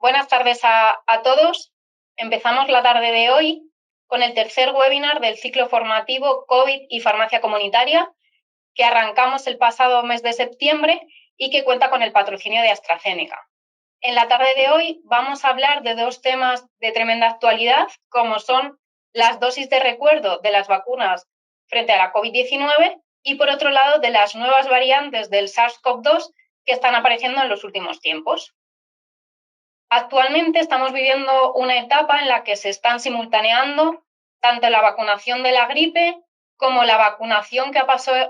Buenas tardes a todos. Empezamos la tarde de hoy con el tercer webinar del ciclo formativo COVID y farmacia comunitaria que arrancamos el pasado mes de septiembre y que cuenta con el patrocinio de AstraZeneca. En la tarde de hoy vamos a hablar de dos temas de tremenda actualidad, como son las dosis de recuerdo de las vacunas frente a la COVID-19 y, por otro lado, de las nuevas variantes del SARS-CoV-2 que están apareciendo en los últimos tiempos. Actualmente estamos viviendo una etapa en la que se están simultaneando tanto la vacunación de la gripe como la vacunación que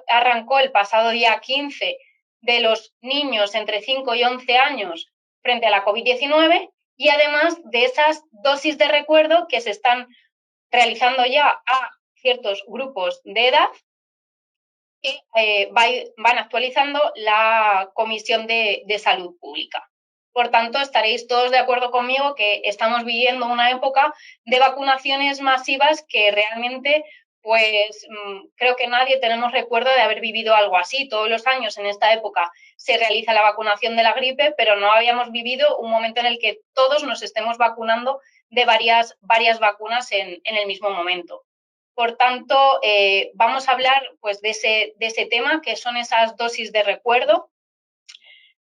arrancó el pasado día 15 de los niños entre 5 y 11 años frente a la COVID-19 y además de esas dosis de recuerdo que se están realizando ya a ciertos grupos de edad que van actualizando la Comisión de Salud Pública. Por tanto, estaréis todos de acuerdo conmigo que estamos viviendo una época de vacunaciones masivas que realmente, pues creo que nadie tenemos recuerdo de haber vivido algo así. Todos los años en esta época se realiza la vacunación de la gripe, pero no habíamos vivido un momento en el que todos nos estemos vacunando de varias vacunas en el mismo momento. Por tanto, vamos a hablar pues, de ese tema, que son esas dosis de recuerdo.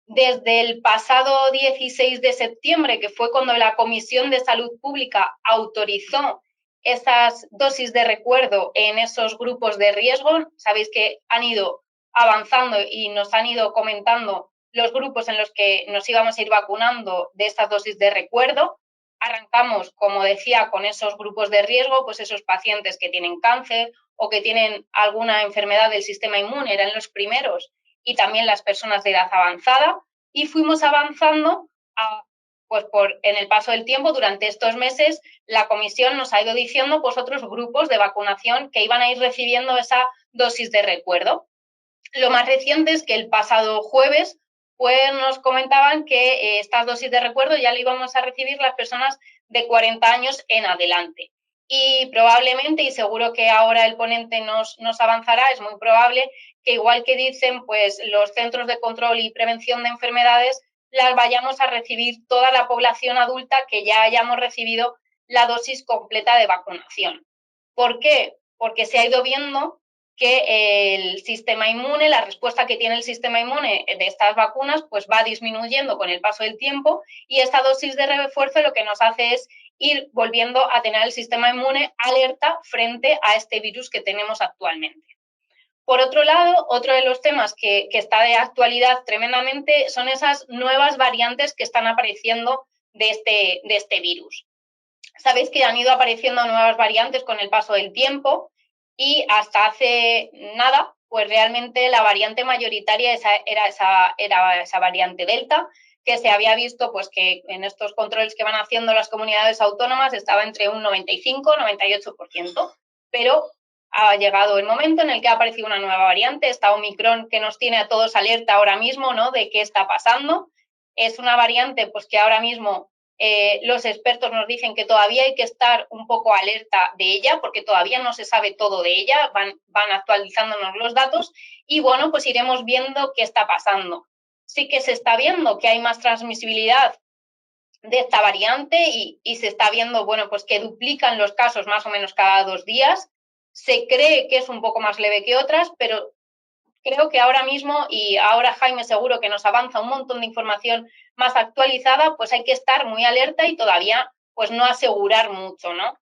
Desde el pasado 16 de septiembre, que fue cuando la Comisión de Salud Pública autorizó esas dosis de recuerdo en esos grupos de riesgo, sabéis que han ido avanzando y nos han ido comentando los grupos en los que nos íbamos a ir vacunando de estas dosis de recuerdo. Arrancamos, como decía, con esos grupos de riesgo, pues esos pacientes que tienen cáncer o que tienen alguna enfermedad del sistema inmune, eran los primeros, y también las personas de edad avanzada, y fuimos avanzando en el paso del tiempo. Durante estos meses la comisión nos ha ido diciendo pues otros grupos de vacunación que iban a ir recibiendo esa dosis de recuerdo. Lo más reciente es que el pasado jueves pues nos comentaban que estas dosis de recuerdo ya le íbamos a recibir las personas de 40 años en adelante. Y probablemente, y seguro que ahora el ponente nos avanzará, es muy probable que, igual que dicen pues los centros de control y prevención de enfermedades, las vayamos a recibir toda la población adulta que ya hayamos recibido la dosis completa de vacunación. ¿Por qué? Porque se ha ido viendo que el sistema inmune, la respuesta que tiene el sistema inmune de estas vacunas, pues va disminuyendo con el paso del tiempo, y esta dosis de refuerzo lo que nos hace es ir volviendo a tener el sistema inmune alerta frente a este virus que tenemos actualmente. Por otro lado, otro de los temas que está de actualidad tremendamente son esas nuevas variantes que están apareciendo de este virus. Sabéis que han ido apareciendo nuevas variantes con el paso del tiempo, y hasta hace nada, pues realmente la variante mayoritaria era esa variante Delta, que se había visto pues que en estos controles que van haciendo las comunidades autónomas estaba entre un 95-98%, pero ha llegado el momento en el que ha aparecido una nueva variante, esta Omicron, que nos tiene a todos alerta ahora mismo, ¿no?, de qué está pasando. Es una variante pues que ahora mismo los expertos nos dicen que todavía hay que estar un poco alerta de ella, porque todavía no se sabe todo de ella, van actualizándonos los datos, y bueno, pues iremos viendo qué está pasando. Sí que se está viendo que hay más transmisibilidad de esta variante y se está viendo, bueno, pues que duplican los casos más o menos cada 2 días. Se cree que es un poco más leve que otras, pero creo que ahora mismo, y ahora Jaime seguro que nos avanza un montón de información más actualizada, pues hay que estar muy alerta y todavía pues no asegurar mucho, ¿no?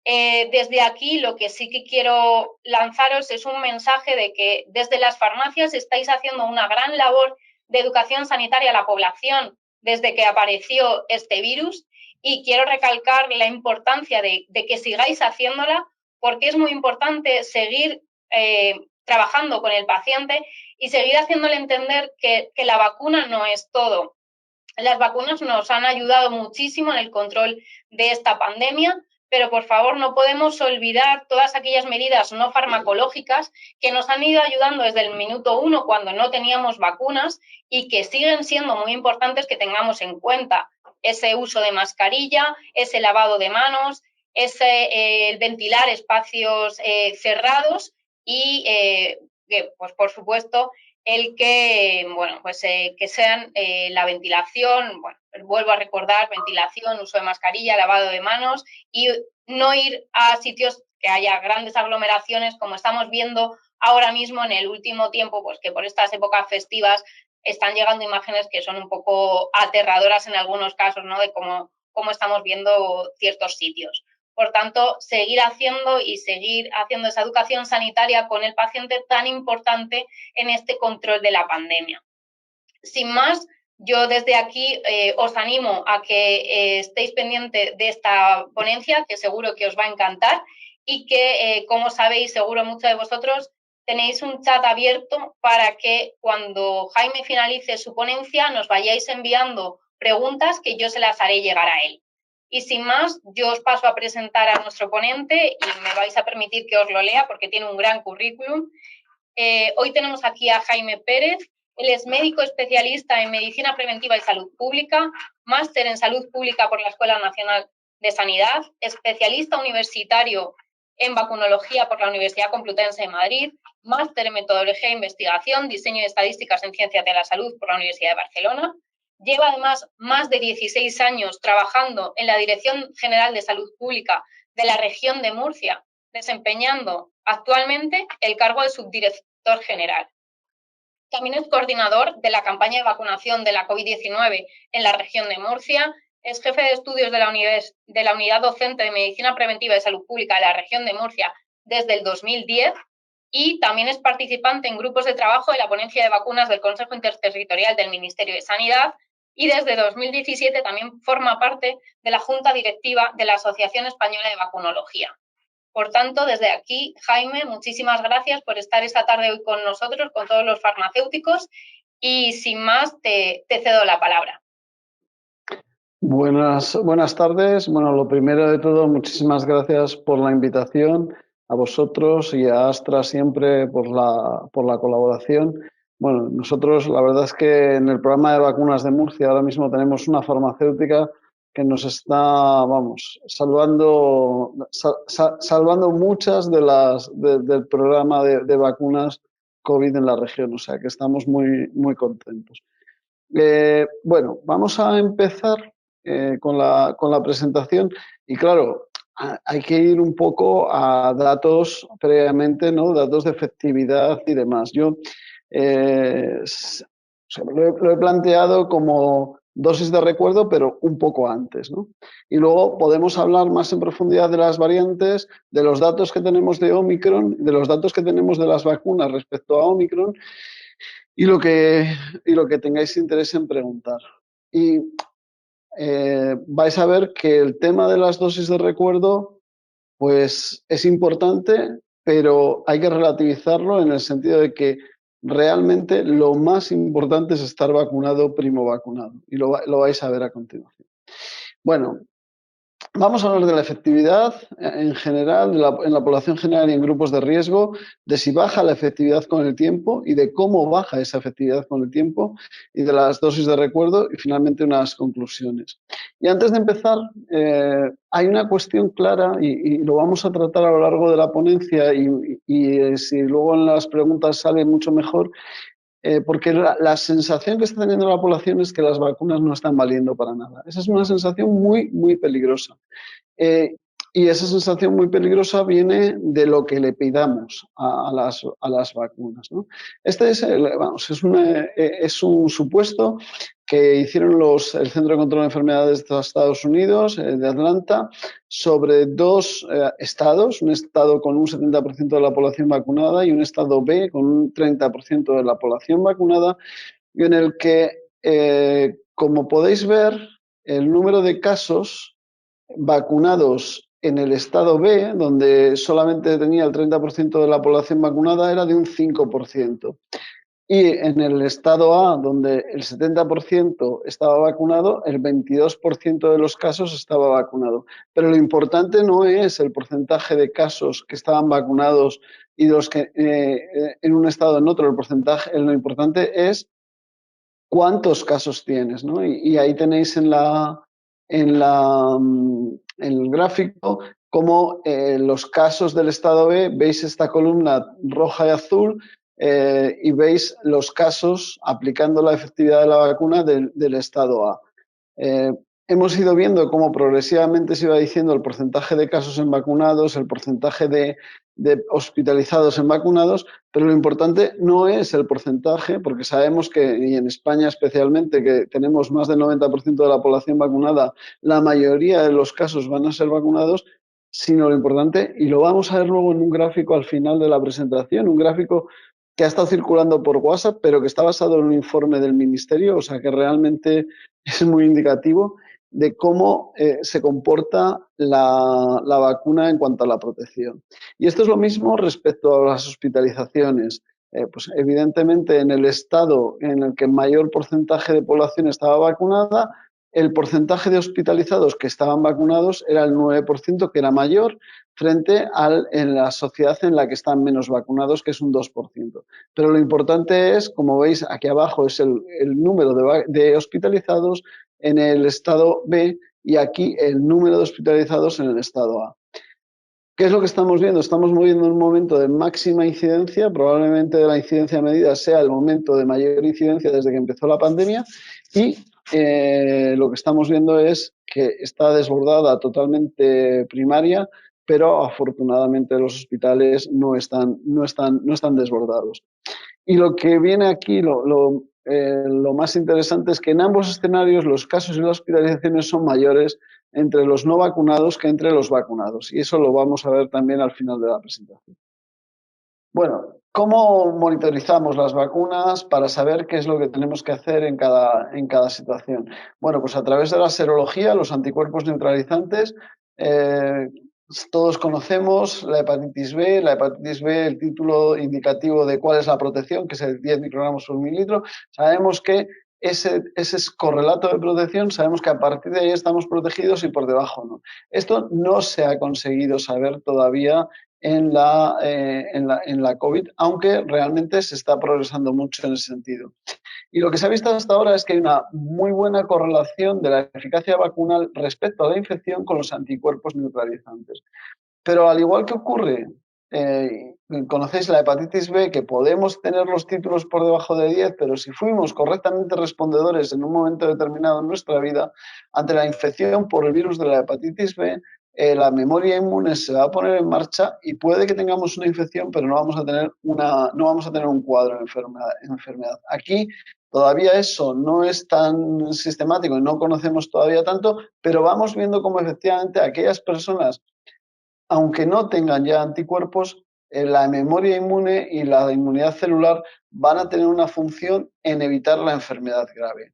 Desde aquí lo que sí que quiero lanzaros es un mensaje de que desde las farmacias estáis haciendo una gran labor de educación sanitaria a la población desde que apareció este virus, y quiero recalcar la importancia de que sigáis haciéndola, porque es muy importante seguir trabajando con el paciente y seguir haciéndole entender que la vacuna no es todo. Las vacunas nos han ayudado muchísimo en el control de esta pandemia, pero por favor no podemos olvidar todas aquellas medidas no farmacológicas que nos han ido ayudando desde el minuto 1 cuando no teníamos vacunas, y que siguen siendo muy importantes que tengamos en cuenta: ese uso de mascarilla, ese lavado de manos, el ventilar espacios cerrados y que, pues por supuesto, el que, bueno, pues que sean la ventilación, bueno, vuelvo a recordar, ventilación, uso de mascarilla, lavado de manos y no ir a sitios que haya grandes aglomeraciones, como estamos viendo ahora mismo en el último tiempo, pues que por estas épocas festivas están llegando imágenes que son un poco aterradoras en algunos casos, ¿no? De cómo estamos viendo ciertos sitios. Por tanto, seguir haciendo esa educación sanitaria con el paciente tan importante en este control de la pandemia. Sin más, yo desde aquí os animo a que estéis pendientes de esta ponencia, que seguro que os va a encantar y que, como sabéis, seguro muchos de vosotros tenéis un chat abierto para que cuando Jaime finalice su ponencia nos vayáis enviando preguntas que yo se las haré llegar a él. Y sin más, yo os paso a presentar a nuestro ponente y me vais a permitir que os lo lea porque tiene un gran currículum. Hoy tenemos aquí a Jaime Pérez. Él es médico especialista en Medicina Preventiva y Salud Pública, máster en Salud Pública por la Escuela Nacional de Sanidad, especialista universitario en vacunología por la Universidad Complutense de Madrid, máster en Metodología de Investigación, Diseño de Estadísticas en Ciencias de la Salud por la Universidad de Barcelona. Lleva además más de 16 años trabajando en la Dirección General de Salud Pública de la región de Murcia, desempeñando actualmente el cargo de subdirector general. También es coordinador de la campaña de vacunación de la COVID-19 en la región de Murcia, es jefe de estudios de la unidad docente de Medicina Preventiva y Salud Pública de la región de Murcia desde el 2010 y también es participante en grupos de trabajo de la ponencia de vacunas del Consejo Interterritorial del Ministerio de Sanidad y desde 2017 también forma parte de la Junta Directiva de la Asociación Española de Vacunología. Por tanto, desde aquí, Jaime, muchísimas gracias por estar esta tarde hoy con nosotros, con todos los farmacéuticos, y sin más, te cedo la palabra. Buenas tardes. Bueno, lo primero de todo, muchísimas gracias por la invitación, a vosotros y a Astra siempre por la colaboración. Bueno, nosotros la verdad es que en el programa de vacunas de Murcia ahora mismo tenemos una farmacéutica que nos está, vamos, salvando muchas del programa de vacunas COVID en la región, o sea que estamos muy contentos. Bueno, vamos a empezar con la presentación y claro, hay que ir un poco a datos previamente, ¿no? Datos de efectividad y demás. Yo lo he planteado como dosis de recuerdo, pero un poco antes, ¿no? Y luego podemos hablar más en profundidad de las variantes, de los datos que tenemos de Omicron, de los datos que tenemos de las vacunas respecto a Omicron y lo que tengáis interés en preguntar. Y vais a ver que el tema de las dosis de recuerdo pues es importante, pero hay que relativizarlo en el sentido de que realmente lo más importante es estar vacunado, primo vacunado, y lo vais a ver a continuación. Bueno, vamos a hablar de la efectividad en general, en la población general y en grupos de riesgo, de si baja la efectividad con el tiempo y de cómo baja esa efectividad con el tiempo y de las dosis de recuerdo y finalmente unas conclusiones. Y antes de empezar, hay una cuestión clara y lo vamos a tratar a lo largo de la ponencia y si luego en las preguntas sale mucho mejor, porque la sensación que está teniendo la población es que las vacunas no están valiendo para nada. Esa es una sensación muy peligrosa. Y esa sensación muy peligrosa viene de lo que le pidamos a las vacunas, ¿no? Este es un supuesto que hicieron el Centro de Control de Enfermedades de Estados Unidos, de Atlanta, sobre dos estados, un estado con un 70% de la población vacunada y un estado B con un 30% de la población vacunada, y en el que, como podéis ver, el número de casos vacunados en el estado B, donde solamente tenía el 30% de la población vacunada, era de un 5%. Y en el estado A, donde el 70% estaba vacunado, el 22% de los casos estaba vacunado. Pero lo importante no es el porcentaje de casos que estaban vacunados y los que en un estado o en otro, el porcentaje, lo importante es cuántos casos tienes, ¿no? Y ahí tenéis en el gráfico cómo los casos del estado B, veis esta columna roja y azul, y veis los casos aplicando la efectividad de la vacuna del estado A. Hemos ido viendo cómo progresivamente se iba diciendo el porcentaje de casos en vacunados, el porcentaje de hospitalizados en vacunados, pero lo importante no es el porcentaje, porque sabemos que, y en España especialmente, que tenemos más del 90% de la población vacunada, la mayoría de los casos van a ser vacunados, sino lo importante, y lo vamos a ver luego en un gráfico al final de la presentación, un gráfico que ha estado circulando por WhatsApp, pero que está basado en un informe del Ministerio, o sea que realmente es muy indicativo de cómo se comporta la vacuna en cuanto a la protección. Y esto es lo mismo respecto a las hospitalizaciones. Pues evidentemente en el estado en el que mayor porcentaje de población estaba vacunada, el porcentaje de hospitalizados que estaban vacunados era el 9%, que era mayor, frente en la sociedad en la que están menos vacunados, que es un 2%. Pero lo importante es, como veis aquí abajo, es el número de hospitalizados en el estado B y aquí el número de hospitalizados en el estado A. ¿Qué es lo que estamos viendo? Estamos moviendo un momento de máxima incidencia, probablemente de la incidencia medida sea el momento de mayor incidencia desde que empezó la pandemia y lo que estamos viendo es que está desbordada totalmente primaria, pero afortunadamente los hospitales no están desbordados. Y lo que viene aquí, lo más interesante es que en ambos escenarios los casos y las hospitalizaciones son mayores entre los no vacunados que entre los vacunados. Y eso lo vamos a ver también al final de la presentación. Bueno, ¿cómo monitorizamos las vacunas para saber qué es lo que tenemos que hacer en cada situación? Bueno, pues a través de la serología, los anticuerpos neutralizantes, todos conocemos la hepatitis B, el título indicativo de cuál es la protección, que es el 10 microgramos por mililitro. Sabemos que ese es correlato de protección, sabemos que a partir de ahí estamos protegidos y por debajo no. Esto no se ha conseguido saber todavía en la COVID, aunque realmente se está progresando mucho en ese sentido. Y lo que se ha visto hasta ahora es que hay una muy buena correlación de la eficacia vacunal respecto a la infección con los anticuerpos neutralizantes. Pero al igual que ocurre, conocéis la hepatitis B, que podemos tener los títulos por debajo de 10, pero si fuimos correctamente respondedores en un momento determinado en nuestra vida, ante la infección por el virus de la hepatitis B, la memoria inmune se va a poner en marcha y puede que tengamos una infección, pero no vamos a tener un cuadro de enfermedad. Aquí todavía eso no es tan sistemático y no conocemos todavía tanto, pero vamos viendo cómo efectivamente aquellas personas, aunque no tengan ya anticuerpos, la memoria inmune y la inmunidad celular van a tener una función en evitar la enfermedad grave.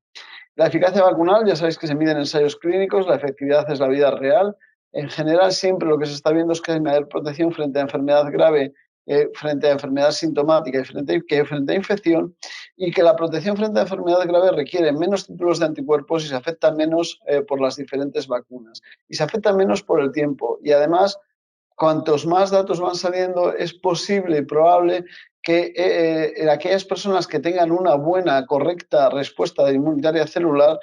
La eficacia vacunal, ya sabéis que se mide en ensayos clínicos, la efectividad es la vida real. En general, siempre lo que se está viendo es que hay mayor protección frente a enfermedad grave, frente a enfermedad sintomática y frente a infección, y que la protección frente a enfermedad grave requiere menos títulos de anticuerpos y se afecta menos por las diferentes vacunas. Y se afecta menos por el tiempo. Y además, cuantos más datos van saliendo, es posible y probable que aquellas personas que tengan una buena, correcta respuesta de inmunitaria celular,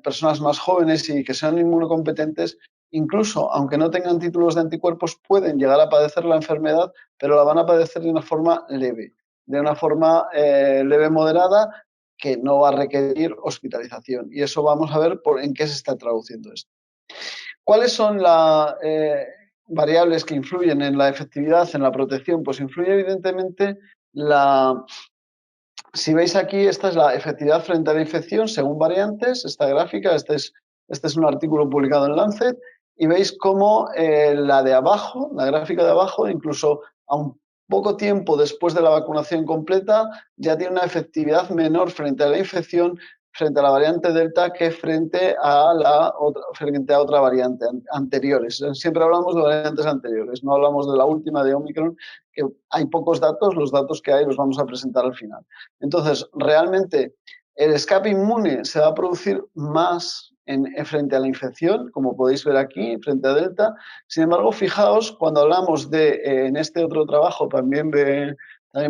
personas más jóvenes y que sean inmunocompetentes, incluso aunque no tengan títulos de anticuerpos, pueden llegar a padecer la enfermedad, pero la van a padecer de una forma leve, leve moderada, que no va a requerir hospitalización. Y eso vamos a ver en qué se está traduciendo esto. ¿Cuáles son las variables que influyen en la efectividad, en la protección? Pues influye evidentemente si veis aquí, esta es la efectividad frente a la infección según variantes, esta gráfica, este es un artículo publicado en Lancet, y veis cómo la de abajo, la gráfica de abajo, incluso a un poco tiempo después de la vacunación completa, ya tiene una efectividad menor frente a la infección, frente a la variante Delta, que frente a otra variante anteriores. Siempre hablamos de variantes anteriores, no hablamos de la última de Omicron, que hay pocos datos, los datos que hay los vamos a presentar al final. Entonces, realmente el escape inmune se va a producir más frente a la infección, como podéis ver aquí, frente a Delta. Sin embargo, fijaos, cuando hablamos en este otro trabajo, también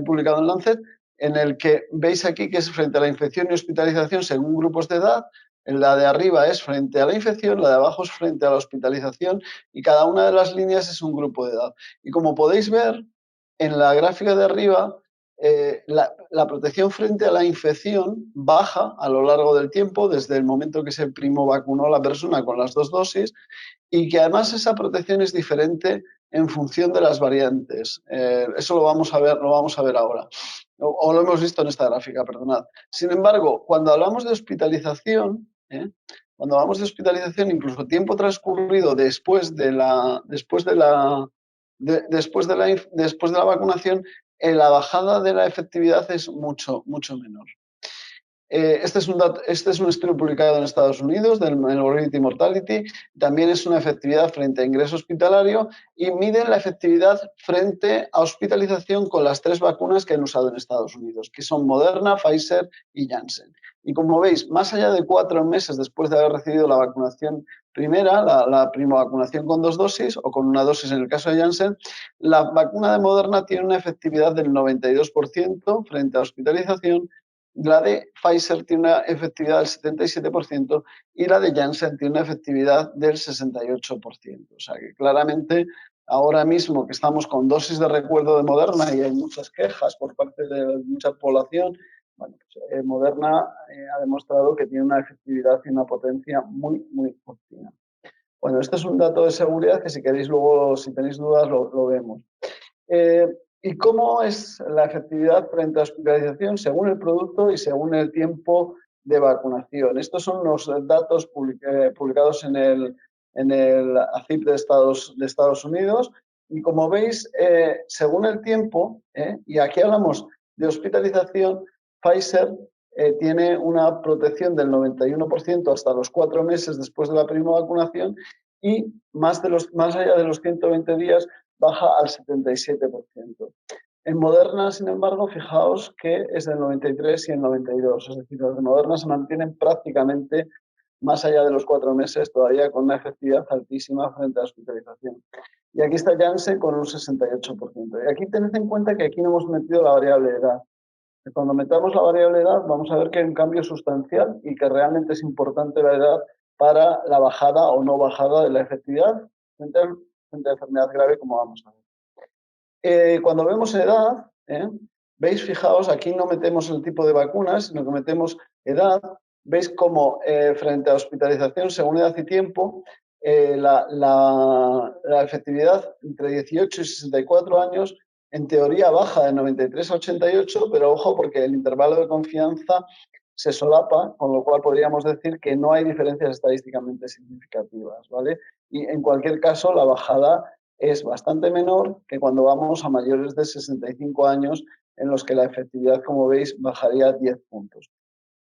publicado en Lancet, en el que veis aquí que es frente a la infección y hospitalización según grupos de edad. La de arriba es frente a la infección, la de abajo es frente a la hospitalización y cada una de las líneas es un grupo de edad. Y como podéis ver, en la gráfica de arriba, la protección frente a la infección baja a lo largo del tiempo, desde el momento que se primo vacunó a la persona con las 2 dosis, y que además esa protección es diferente en función de las variantes. Eso lo vamos a ver ahora, o lo hemos visto en esta gráfica, perdonad. Sin embargo, cuando hablamos de hospitalización, incluso tiempo transcurrido después de la vacunación, la bajada de la efectividad es mucho menor. Este es un estudio publicado en Estados Unidos del Morbidity Mortality. También es una efectividad frente a ingreso hospitalario y miden la efectividad frente a hospitalización con las 3 vacunas que han usado en Estados Unidos, que son Moderna, Pfizer y Janssen. Y como veis, más allá de 4 meses después de haber recibido la vacunación primera, la primovacunación con 2 dosis o con una dosis en el caso de Janssen, la vacuna de Moderna tiene una efectividad del 92% frente a hospitalización. La de Pfizer tiene una efectividad del 77% y la de Janssen tiene una efectividad del 68%. O sea que claramente ahora mismo que estamos con dosis de recuerdo de Moderna y hay muchas quejas por parte de mucha población, bueno, pues, Moderna ha demostrado que tiene una efectividad y una potencia muy óptima. Bueno, este es un dato de seguridad que si queréis luego, si tenéis dudas, lo vemos. ¿Y cómo es la efectividad frente a hospitalización según el producto y según el tiempo de vacunación? Estos son los datos publicados en el ACIP de Estados Unidos y como veis, según el tiempo, y aquí hablamos de hospitalización, Pfizer tiene una protección del 91% hasta los 4 meses después de la primera vacunación y más allá de los 120 días baja al 77%. En Moderna, sin embargo, fijaos que es del 93 y el 92, es decir, los de Moderna se mantienen prácticamente más allá de los 4 meses, todavía con una efectividad altísima frente a la hospitalización. Y aquí está Janssen con un 68%. Y aquí tened en cuenta que aquí no hemos metido la variable de edad. Cuando metamos la variable de edad, vamos a ver que hay un cambio sustancial y que realmente es importante la edad para la bajada o no bajada de la efectividad frente a enfermedad grave, como vamos a ver. Cuando vemos edad, veis, fijaos, aquí no metemos el tipo de vacunas, sino que metemos edad. Veis cómo frente a hospitalización, según edad y tiempo, la efectividad entre 18 y 64 años, en teoría baja de 93 a 88, pero ojo porque el intervalo de confianza se solapa, con lo cual podríamos decir que no hay diferencias estadísticamente significativas, ¿vale? Y en cualquier caso, la bajada es bastante menor que cuando vamos a mayores de 65 años, en los que la efectividad, como veis, bajaría 10 puntos.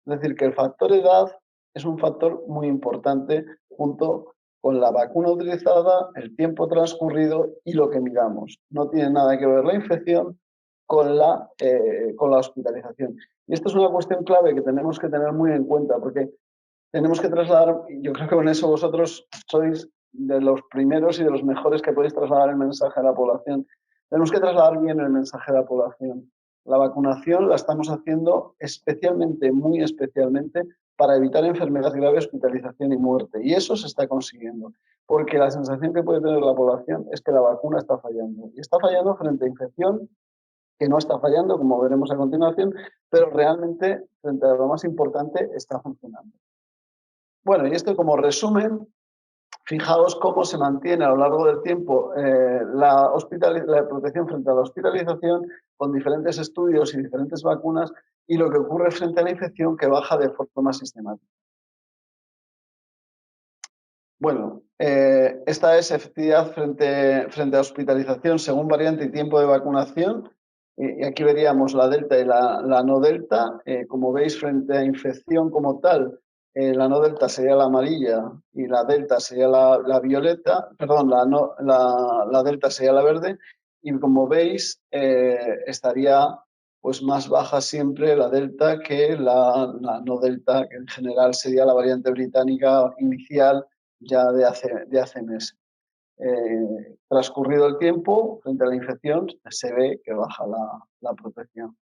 Es decir, que el factor edad es un factor muy importante junto con la vacuna utilizada, el tiempo transcurrido y lo que miramos. No tiene nada que ver la infección con la hospitalización. Y esto es una cuestión clave que tenemos que tener muy en cuenta porque tenemos que trasladar, y yo creo que con eso vosotros sois de los primeros y de los mejores que podéis trasladar el mensaje a la población. Tenemos que trasladar bien el mensaje a la población. La vacunación la estamos haciendo especialmente, muy especialmente, para evitar enfermedad grave, hospitalización y muerte. Y eso se está consiguiendo, porque la sensación que puede tener la población es que la vacuna está fallando. Y está fallando frente a infección, que no está fallando, como veremos a continuación, pero realmente, frente a lo más importante, está funcionando. Bueno, y esto como resumen, fijaos cómo se mantiene a lo largo del tiempo la protección frente a la hospitalización con diferentes estudios y diferentes vacunas y lo que ocurre frente a la infección que baja de forma sistemática. Bueno, esta es efectividad frente a hospitalización según variante y tiempo de vacunación. Y aquí veríamos la delta y la no delta. Como veis, frente a infección como tal, la no delta sería la amarilla y la delta sería la violeta, perdón, la delta sería la verde. Y como veis, estaría pues más baja siempre la delta que la no delta, que en general sería la variante británica inicial ya de hace meses. Transcurrido el tiempo, frente a la infección, se ve que baja la protección.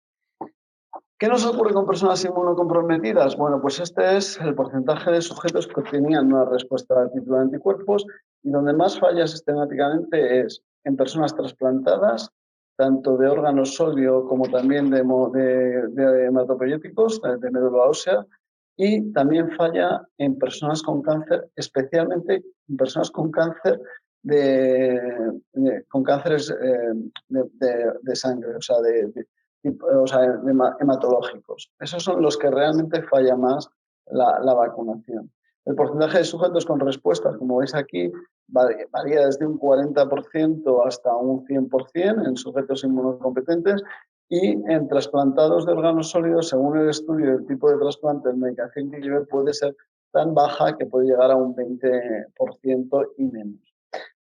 ¿Qué nos ocurre con personas inmunocomprometidas? Bueno, pues este es el porcentaje de sujetos que tenían una respuesta al título de anticuerpos y donde más falla sistemáticamente es en personas trasplantadas, tanto de órganos sólido como también de hematopoyéticos, de médula ósea, y también falla en personas con cáncer, especialmente en personas con cáncer con cánceres de sangre, o sea, hematológicos. Esos son los que realmente falla más la vacunación. El porcentaje de sujetos con respuestas, como veis aquí, varía desde un 40% hasta un 100% en sujetos inmunocompetentes, y en trasplantados de órganos sólidos, según el estudio del tipo de trasplante, la medicación que lleve puede ser tan baja que puede llegar a un 20% y menos.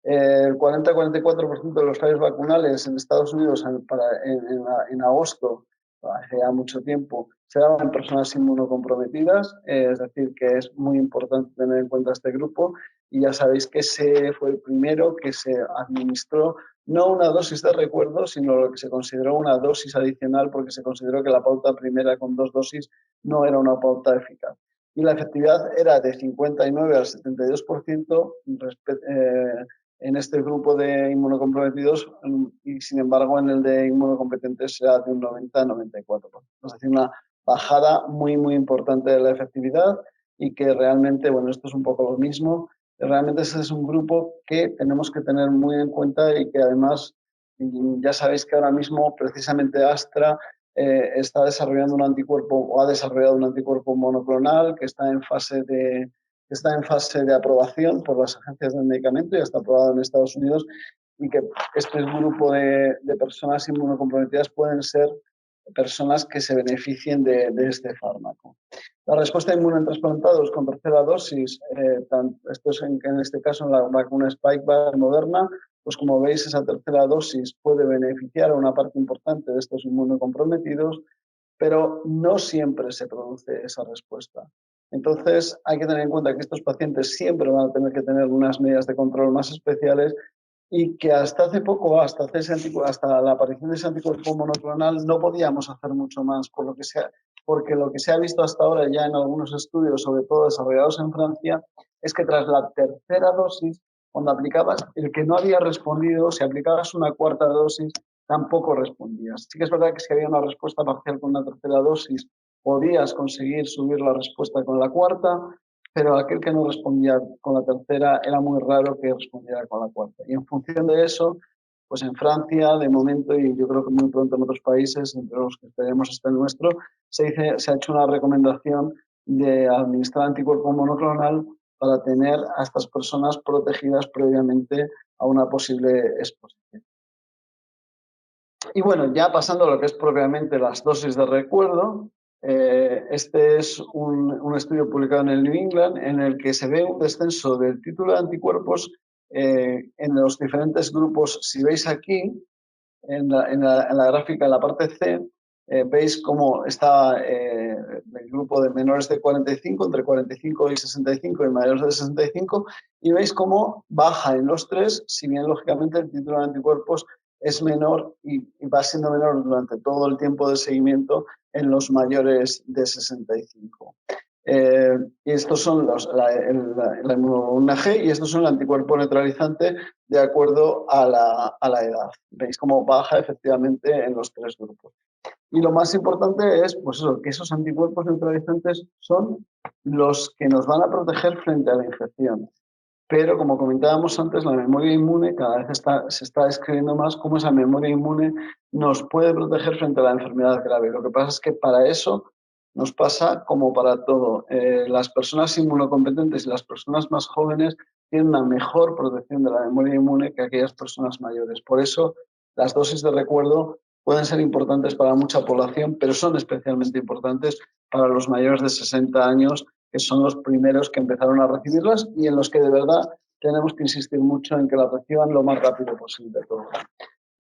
El 40-44% de los fallos vacunales en Estados Unidos en agosto, hace ya mucho tiempo, se daban en personas inmunocomprometidas, es decir, que es muy importante tener en cuenta este grupo, y ya sabéis que ese fue el primero que se administró no una dosis de recuerdo, sino lo que se consideró una dosis adicional, porque se consideró que la pauta primera con 2 dosis no era una pauta eficaz. Y la efectividad era de 59 al 72% en este grupo de inmunocomprometidos, y sin embargo en el de inmunocompetentes será de un 90-94%. Es decir, una bajada muy, muy importante de la efectividad, y que realmente, bueno, esto es un poco lo mismo, realmente ese es un grupo que tenemos que tener muy en cuenta, y que además ya sabéis que ahora mismo precisamente Astra está desarrollando un anticuerpo, o ha desarrollado un anticuerpo monoclonal que está en fase de aprobación por las agencias del medicamento, ya está aprobado en Estados Unidos, y que este grupo de personas inmunocomprometidas pueden ser personas que se beneficien de este fármaco. La respuesta inmune en trasplantados con tercera dosis, esto es en este caso en la vacuna Spikevax Moderna, pues como veis, esa tercera dosis puede beneficiar a una parte importante de estos inmunocomprometidos, pero no siempre se produce esa respuesta. Entonces, hay que tener en cuenta que estos pacientes siempre van a tener que tener unas medidas de control más especiales, y que hasta hace poco, hasta la aparición de ese anticuerpo monoclonal, no podíamos hacer mucho más, porque lo que se ha visto hasta ahora ya en algunos estudios, sobre todo desarrollados en Francia, es que tras la tercera dosis, cuando aplicabas, el que no había respondido, si aplicabas una cuarta dosis, tampoco respondías. Sí que es verdad que si había una respuesta parcial con una tercera dosis, podías conseguir subir la respuesta con la cuarta, pero aquel que no respondía con la tercera era muy raro que respondiera con la cuarta. Y en función de eso, pues en Francia, de momento, y yo creo que muy pronto en otros países, entre los que esperemos esté el nuestro, se ha hecho una recomendación de administrar anticuerpo monoclonal para tener a estas personas protegidas previamente a una posible exposición. Y bueno, ya pasando a lo que es propiamente las dosis de recuerdo, este es un estudio publicado en el New England, en el que se ve un descenso del título de anticuerpos en los diferentes grupos. Si veis aquí, en la gráfica, en la parte C, veis cómo está el grupo de menores de 45, entre 45 y 65, y mayores de 65, y veis cómo baja en los tres, si bien lógicamente el título de anticuerpos es menor, y va siendo menor durante todo el tiempo de seguimiento en los mayores de 65. Y estos son la inmunoglobulinina G, y estos son el anticuerpo neutralizante de acuerdo a la edad. Veis cómo baja efectivamente en los tres grupos. Y lo más importante es, pues eso, que esos anticuerpos neutralizantes son los que nos van a proteger frente a la infección. Pero, como comentábamos antes, la memoria inmune cada vez se está describiendo más cómo esa memoria inmune nos puede proteger frente a la enfermedad grave. Lo que pasa es que para eso nos pasa como para todo. Las personas inmunocompetentes y las personas más jóvenes tienen una mejor protección de la memoria inmune que aquellas personas mayores. Por eso, las dosis de recuerdo pueden ser importantes para mucha población, pero son especialmente importantes para los mayores de 60 años, que son los primeros que empezaron a recibirlas, y en los que de verdad tenemos que insistir mucho en que las reciban lo más rápido posible.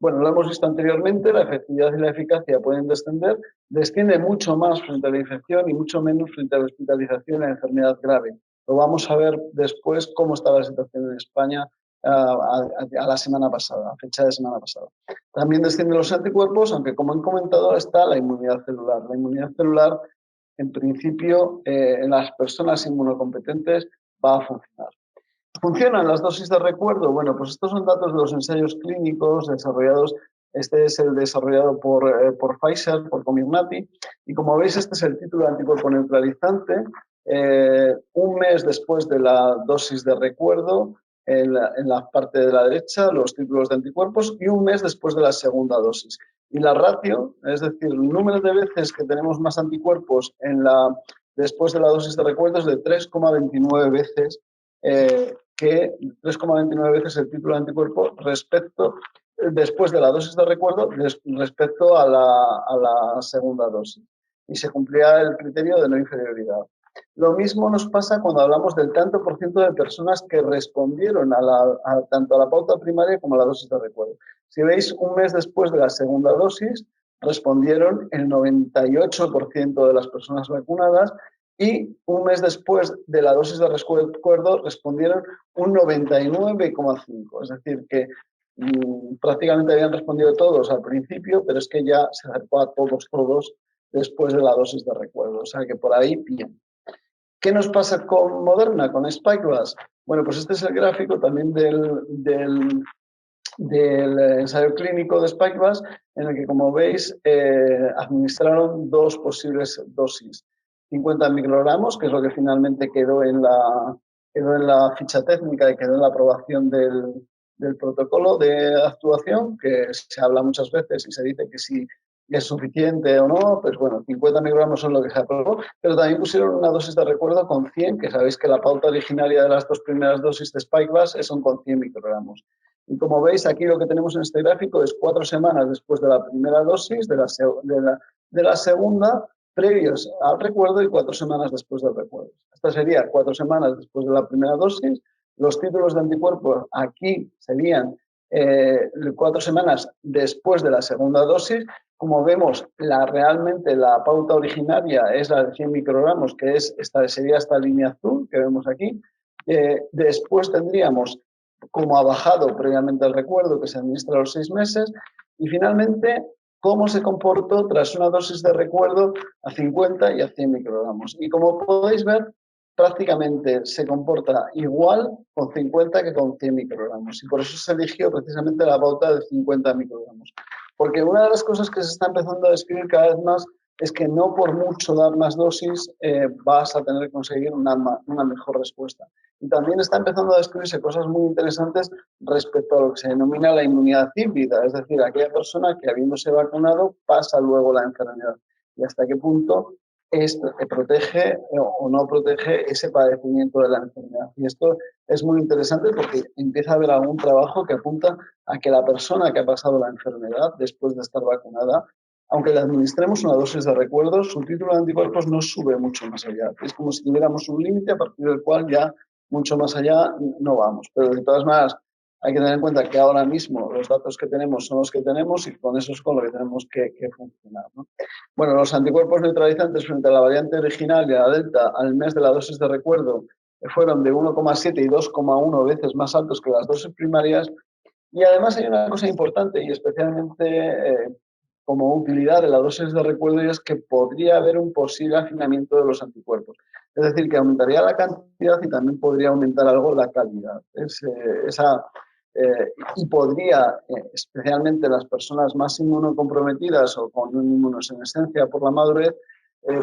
Bueno, lo hemos visto anteriormente, la efectividad y la eficacia pueden descender, desciende mucho más frente a la infección y mucho menos frente a la hospitalización y la enfermedad grave. Lo vamos a ver después cómo está la situación en España a la semana pasada, a fecha de semana pasada. También descienden los anticuerpos, aunque como he comentado está la inmunidad celular. La inmunidad celular, en principio, en las personas inmunocompetentes va a funcionar. ¿Funcionan las dosis de recuerdo? Bueno, pues estos son datos de los ensayos clínicos desarrollados Este es el desarrollado por Pfizer, por Comirnaty. Y como veis, este es el título de anticuerpo neutralizante. Un mes después de la dosis de recuerdo, en la parte de la derecha, los títulos de anticuerpos, y un mes después de la segunda dosis. Y la ratio, es decir, el número de veces que tenemos más anticuerpos después de la dosis de recuerdo es de 3,29 veces, que 3,29 veces el título de anticuerpo después de la dosis de recuerdo respecto a la segunda dosis. Y se cumplía el criterio de no inferioridad. Lo mismo nos pasa cuando hablamos del tanto por ciento de personas que respondieron tanto a la pauta primaria como a la dosis de recuerdo. Si veis, un mes después de la segunda dosis, respondieron el 98% de las personas vacunadas, y un mes después de la dosis de recuerdo respondieron un 99,5%. Es decir, que prácticamente habían respondido todos al principio, pero es que ya se acercó a todos después de la dosis de recuerdo. O sea que por ahí, bien. ¿Qué nos pasa con Moderna, con Spikevax? Bueno, pues este es el gráfico también del ensayo clínico de Spikevax, en el que, como veis, administraron dos posibles dosis. 50 microgramos, que es lo que finalmente quedó en la ficha técnica y quedó en la aprobación del protocolo de actuación, que se habla muchas veces y se dice que si es suficiente o no, pues bueno, 50 microgramos son lo que se aprobó, pero también pusieron una dosis de recuerdo con 100, que sabéis que la pauta originaria de las dos primeras dosis de Spikevax son con 100 microgramos. Y como veis, aquí lo que tenemos en este gráfico es 4 semanas después de la primera dosis, de la segunda, previos al recuerdo, y 4 semanas después del recuerdo. Esta sería 4 semanas después de la primera dosis. Los títulos de anticuerpos aquí serían 4 semanas después de la segunda dosis. Como vemos, realmente la pauta originaria es la de 100 microgramos, que sería esta línea azul que vemos aquí. Después tendríamos, como ha bajado previamente el recuerdo, que se administra a los 6 meses, y finalmente cómo se comportó tras una dosis de recuerdo a 50 y a 100 microgramos. Y como podéis ver, prácticamente se comporta igual con 50 que con 100 microgramos. Y por eso se eligió precisamente la pauta de 50 microgramos. Porque una de las cosas que se está empezando a describir cada vez más es que no por mucho dar más dosis vas a tener que conseguir una mejor respuesta. Y también está empezando a descubrirse cosas muy interesantes respecto a lo que se denomina la inmunidad híbrida, es decir, aquella persona que, habiéndose vacunado, pasa luego la enfermedad. Y hasta qué punto esto protege o no protege ese padecimiento de la enfermedad. Y esto es muy interesante porque empieza a haber algún trabajo que apunta a que la persona que ha pasado la enfermedad después de estar vacunada, aunque le administremos una dosis de recuerdo, su título de anticuerpos no sube mucho más allá. Es como si tuviéramos un límite a partir del cual ya mucho más allá no vamos. Pero de todas maneras, hay que tener en cuenta que ahora mismo los datos que tenemos son los que tenemos, y con eso es con lo que tenemos que funcionar, ¿no? Bueno, los anticuerpos neutralizantes frente a la variante original y a la delta al mes de la dosis de recuerdo fueron de 1,7 y 2,1 veces más altos que las dosis primarias. Y además hay una cosa importante y especialmente como utilidad de la dosis de recuerdo, y es que podría haber un posible afinamiento de los anticuerpos. Es decir, que aumentaría la cantidad y también podría aumentar algo la calidad. Y podría, especialmente las personas más inmunocomprometidas o con una inmunosenescencia por la madurez,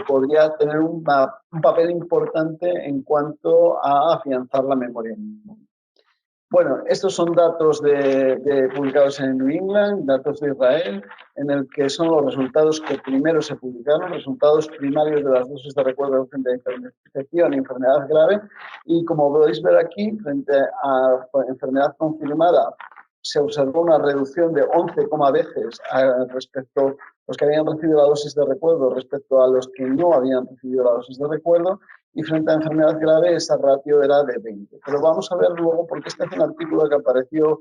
podría tener un papel importante en cuanto a afianzar la memoria inmune. Bueno, estos son datos publicados en New England, datos de Israel, en el que son los resultados que primero se publicaron, resultados primarios de las dosis de recuerdo frente a infección y enfermedad grave. Y como podéis ver aquí, frente a enfermedad confirmada, se observó una reducción de 11, veces respecto a los que habían recibido la dosis de recuerdo respecto a los que no habían recibido la dosis de recuerdo. Y frente a enfermedad grave, esa ratio era de 20. Pero vamos a ver luego, porque este es un artículo que apareció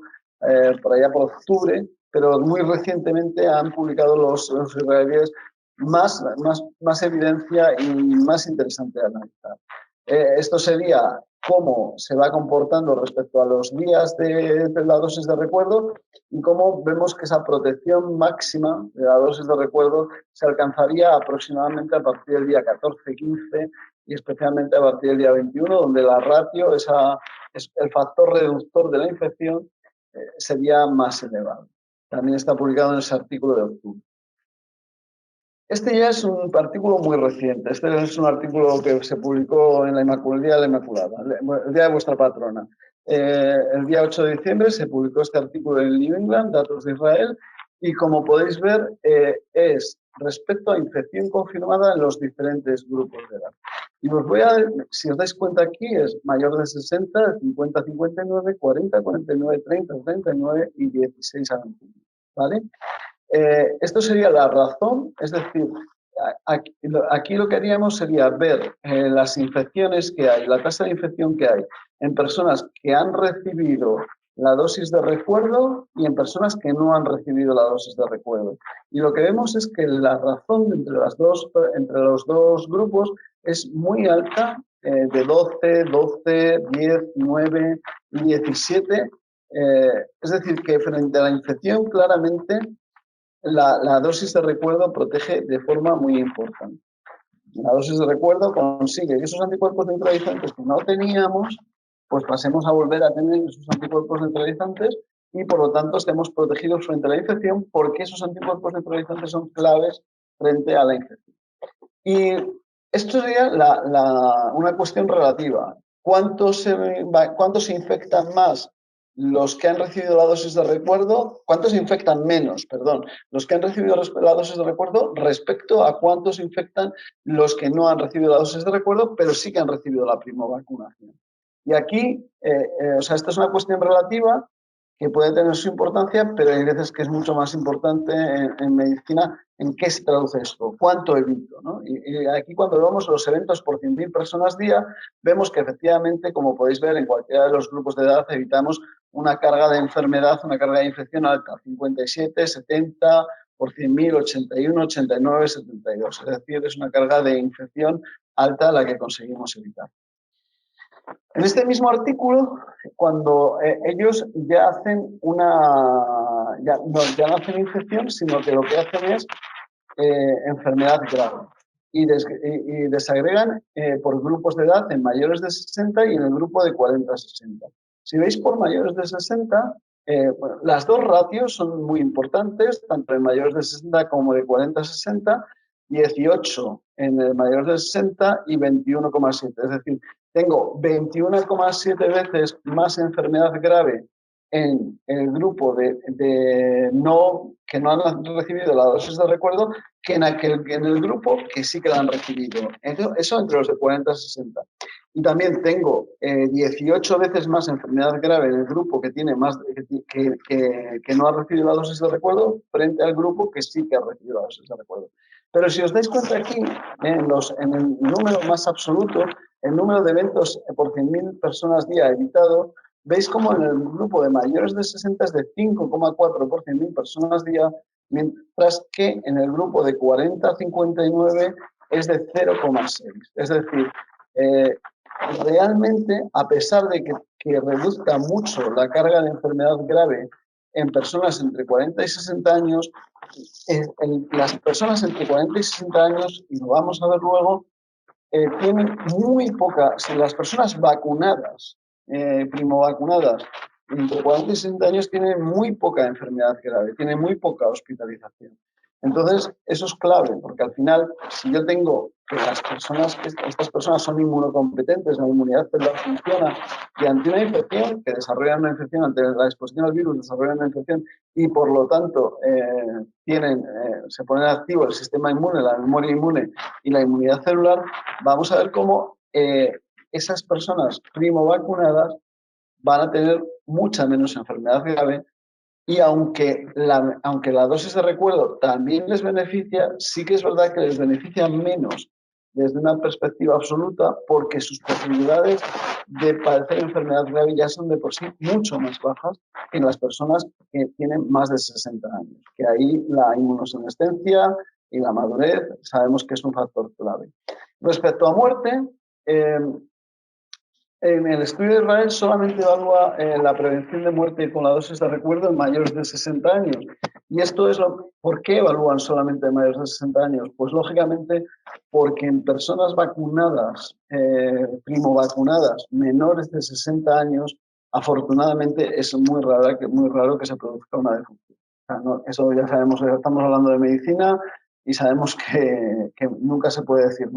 por allá por octubre, pero muy recientemente han publicado los israelíes más evidencia y más interesante de analizar. Esto sería cómo se va comportando respecto a los días de la dosis de recuerdo, y cómo vemos que esa protección máxima de la dosis de recuerdo se alcanzaría aproximadamente a partir del día 14-15, y especialmente a partir del día 21, donde la ratio, el factor reductor de la infección, sería más elevado. También está publicado en ese artículo de octubre. Este ya es un artículo muy reciente. Este es un artículo que se publicó en el Día de la Inmaculada, el Día de vuestra patrona. El día 8 de diciembre se publicó este artículo en New England, Datos de Israel, y como podéis ver, es respecto a infección confirmada en los diferentes grupos de edad. Y os voy a, si os dais cuenta aquí, es mayor de 60, 50 a 59, 40 a 49, 30 a 39 y 16 a 21. ¿Vale? Esto sería la razón, es decir, aquí lo que haríamos sería ver las infecciones que hay, la tasa de infección que hay en personas que han recibido la dosis de recuerdo y en personas que no han recibido la dosis de recuerdo. Y lo que vemos es que la razón entre los dos grupos es muy alta, de 12, 12, 10, 9 y 17. Es decir, que frente a la infección claramente la dosis de recuerdo protege de forma muy importante. La dosis de recuerdo consigue que esos anticuerpos neutralizantes que no teníamos, pues pasemos a volver a tener esos anticuerpos neutralizantes y por lo tanto estemos protegidos frente a la infección porque esos anticuerpos neutralizantes son claves frente a la infección. Y esto sería una cuestión relativa. ¿Cuántos se infectan más los que han recibido la dosis de recuerdo? ¿Cuántos se infectan menos, perdón, los que han recibido la dosis de recuerdo respecto a cuántos se infectan los que no han recibido la dosis de recuerdo, pero sí que han recibido la primovacunación? Y aquí, o sea, esta es una cuestión relativa que puede tener su importancia, pero hay veces que es mucho más importante en medicina en qué se traduce esto, cuánto evito, ¿no? Y aquí cuando vemos los eventos por 100.000 personas día, vemos que efectivamente, como podéis ver, en cualquiera de los grupos de edad evitamos una carga de enfermedad, una carga de infección alta, 57, 70, por 100.000, 81, 89, 72. Es decir, es una carga de infección alta la que conseguimos evitar. En este mismo artículo, cuando ellos ya hacen ya no hacen infección, sino que lo que hacen es enfermedad grave y desagregan por grupos de edad en mayores de 60 y en el grupo de 40 a 60. Si veis por mayores de 60, bueno, las dos ratios son muy importantes, tanto en mayores de 60 como de 40 a 60, 18 en mayores de 60 y 21,7. Es decir, tengo 21,7 veces más enfermedad grave en el grupo que no han recibido la dosis de recuerdo que en el grupo que sí que la han recibido. Eso entre los de 40 a 60. Y también tengo 18 veces más enfermedad grave en el grupo que tiene que no ha recibido la dosis de recuerdo frente al grupo que sí que ha recibido la dosis de recuerdo. Pero si os dais cuenta aquí, en el número más absoluto, el número de eventos por 100.000 personas día evitado, veis como en el grupo de mayores de 60 es de 5,4 por 100.000 personas día, mientras que en el grupo de 40 a 59 es de 0,6. Es decir, realmente, a pesar de que reduzca mucho la carga de enfermedad grave en personas entre 40 y 60 años, las personas entre 40 y 60 años, y lo vamos a ver luego, tienen muy poca, si las personas vacunadas, primovacunadas, entre 40 y 60 años tienen muy poca enfermedad grave, tienen muy poca hospitalización. Entonces, eso es clave, porque al final, si yo tengo que estas personas son inmunocompetentes, la inmunidad celular funciona, y ante una infección, que desarrollan una infección, ante la exposición al virus, desarrollan una infección, y por lo tanto se pone activo el sistema inmune, la memoria inmune y la inmunidad celular, vamos a ver cómo esas personas primovacunadas van a tener mucha menos enfermedad grave. Y aunque la dosis de recuerdo también les beneficia, sí que es verdad que les beneficia menos desde una perspectiva absoluta porque sus posibilidades de padecer enfermedad grave ya son de por sí mucho más bajas que en las personas que tienen más de 60 años. Que ahí la inmunosenescencia y la madurez sabemos que es un factor clave. Respecto a muerte, en el estudio de Israel solamente evalúa la prevención de muerte con la dosis de recuerdo en mayores de 60 años. Y esto es ¿por qué evalúan solamente en mayores de 60 años? Pues lógicamente porque en personas vacunadas, primovacunadas, menores de 60 años, afortunadamente es muy raro que se produzca una defunción. sea, no, eso ya sabemos, estamos hablando de medicina y sabemos que nunca se puede decir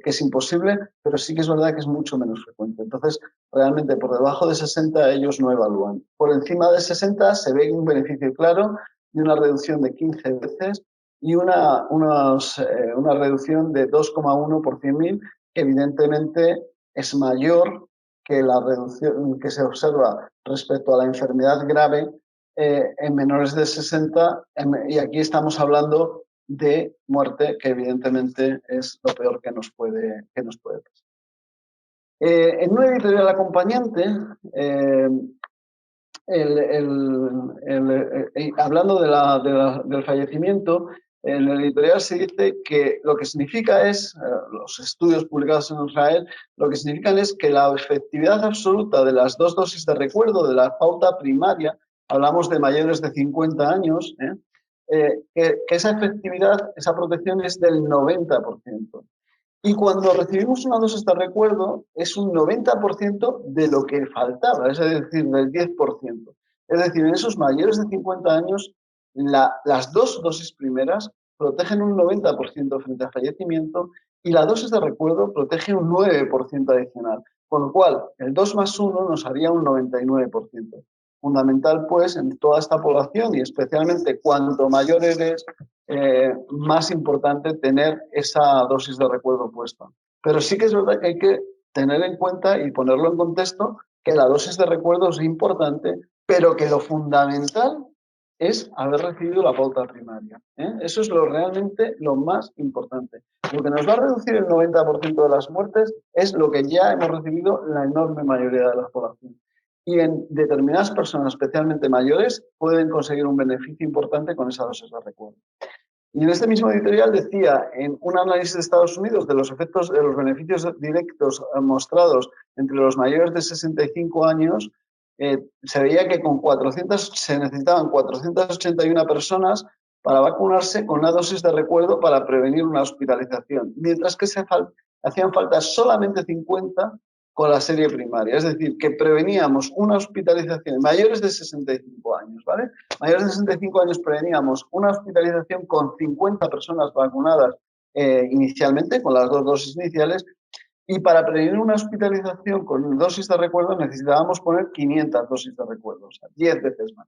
que es imposible, pero sí que es verdad que es mucho menos frecuente. Entonces, realmente por debajo de 60 ellos no evalúan. Por encima de 60 se ve un beneficio claro y una reducción de 15 veces y una reducción de 2,1 por 100.000, que evidentemente es mayor que la reducción que se observa respecto a la enfermedad grave en menores de 60, y aquí estamos hablando de muerte, que evidentemente es lo peor que nos puede pasar. En una editorial acompañante, hablando del fallecimiento, en el editorial se dice que lo que significa es, los estudios publicados en Israel, lo que significan es que la efectividad absoluta de las 2 dosis de recuerdo de la pauta primaria, hablamos de mayores de 50 años, que esa efectividad, esa protección es del 90%. Y cuando recibimos una dosis de recuerdo, es un 90% de lo que faltaba, es decir, del 10%. Es decir, en esos mayores de 50 años, las 2 dosis primeras protegen un 90% frente al fallecimiento y la dosis de recuerdo protege un 9% adicional. Con lo cual, el 2 más 1 nos haría un 99%. Fundamental, pues, en toda esta población y especialmente cuanto mayor eres, más importante tener esa dosis de recuerdo puesta. Pero sí que es verdad que hay que tener en cuenta y ponerlo en contexto que la dosis de recuerdo es importante, pero que lo fundamental es haber recibido la pauta primaria. Eso es realmente lo más importante. Lo que nos va a reducir el 90% de las muertes es lo que ya hemos recibido la enorme mayoría de la población. Y en determinadas personas, especialmente mayores, pueden conseguir un beneficio importante con esa dosis de recuerdo. Y en este mismo editorial decía, en un análisis de Estados Unidos de los efectos de los beneficios directos mostrados entre los mayores de 65 años, se veía que se necesitaban 481 personas para vacunarse con una dosis de recuerdo para prevenir una hospitalización, mientras que hacían falta solamente 50 con la serie primaria. Es decir, que preveníamos una hospitalización en mayores de 65 años, ¿vale? Mayores de 65 años preveníamos una hospitalización con 50 personas vacunadas inicialmente, con las 2 dosis iniciales, y para prevenir una hospitalización con dosis de recuerdo necesitábamos poner 500 dosis de recuerdo, o sea, 10 veces más.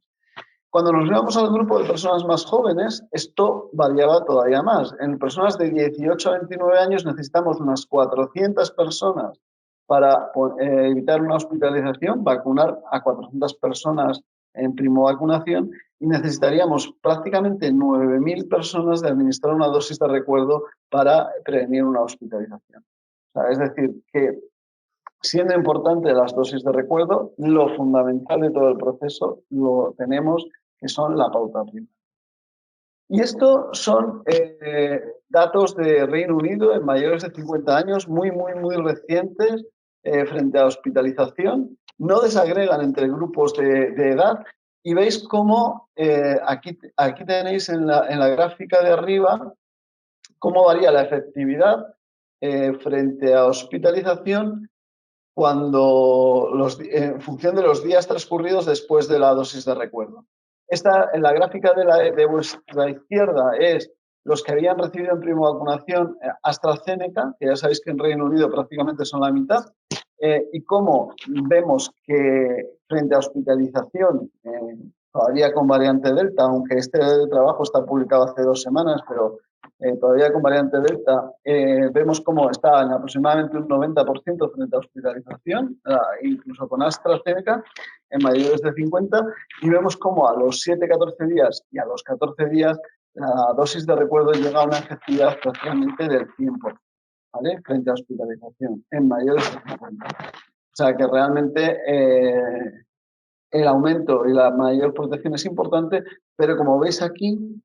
Cuando nos íbamos al grupo de personas más jóvenes, esto variaba todavía más. En personas de 18 a 29 años necesitamos unas 400 personas para evitar una hospitalización, vacunar a 400 personas en primovacunación, y necesitaríamos prácticamente 9.000 personas de administrar una dosis de recuerdo para prevenir una hospitalización. O sea, es decir, que siendo importante las dosis de recuerdo, lo fundamental de todo el proceso lo tenemos, que son la pauta primaria. Y estos son datos de Reino Unido en mayores de 50 años, muy recientes frente a hospitalización. No desagregan entre grupos de edad y veis cómo aquí tenéis en la gráfica de arriba cómo varía la efectividad frente a hospitalización en función de los días transcurridos después de la dosis de recuerdo. En la gráfica de vuestra izquierda es los que habían recibido en primovacunación AstraZeneca, que ya sabéis que en Reino Unido prácticamente son la mitad, y cómo vemos que frente a hospitalización, todavía con variante Delta, aunque este trabajo está publicado hace 2 semanas, pero todavía con variante Delta, vemos cómo está en aproximadamente un 90% frente a hospitalización, incluso con AstraZeneca, en mayores de 50, y vemos cómo a los 7-14 días y a los 14 días la dosis de recuerdo llega a una efectividad prácticamente del 100%, ¿vale? Frente a hospitalización, en mayores de 50. O sea que realmente el aumento y la mayor protección es importante, pero como veis aquí,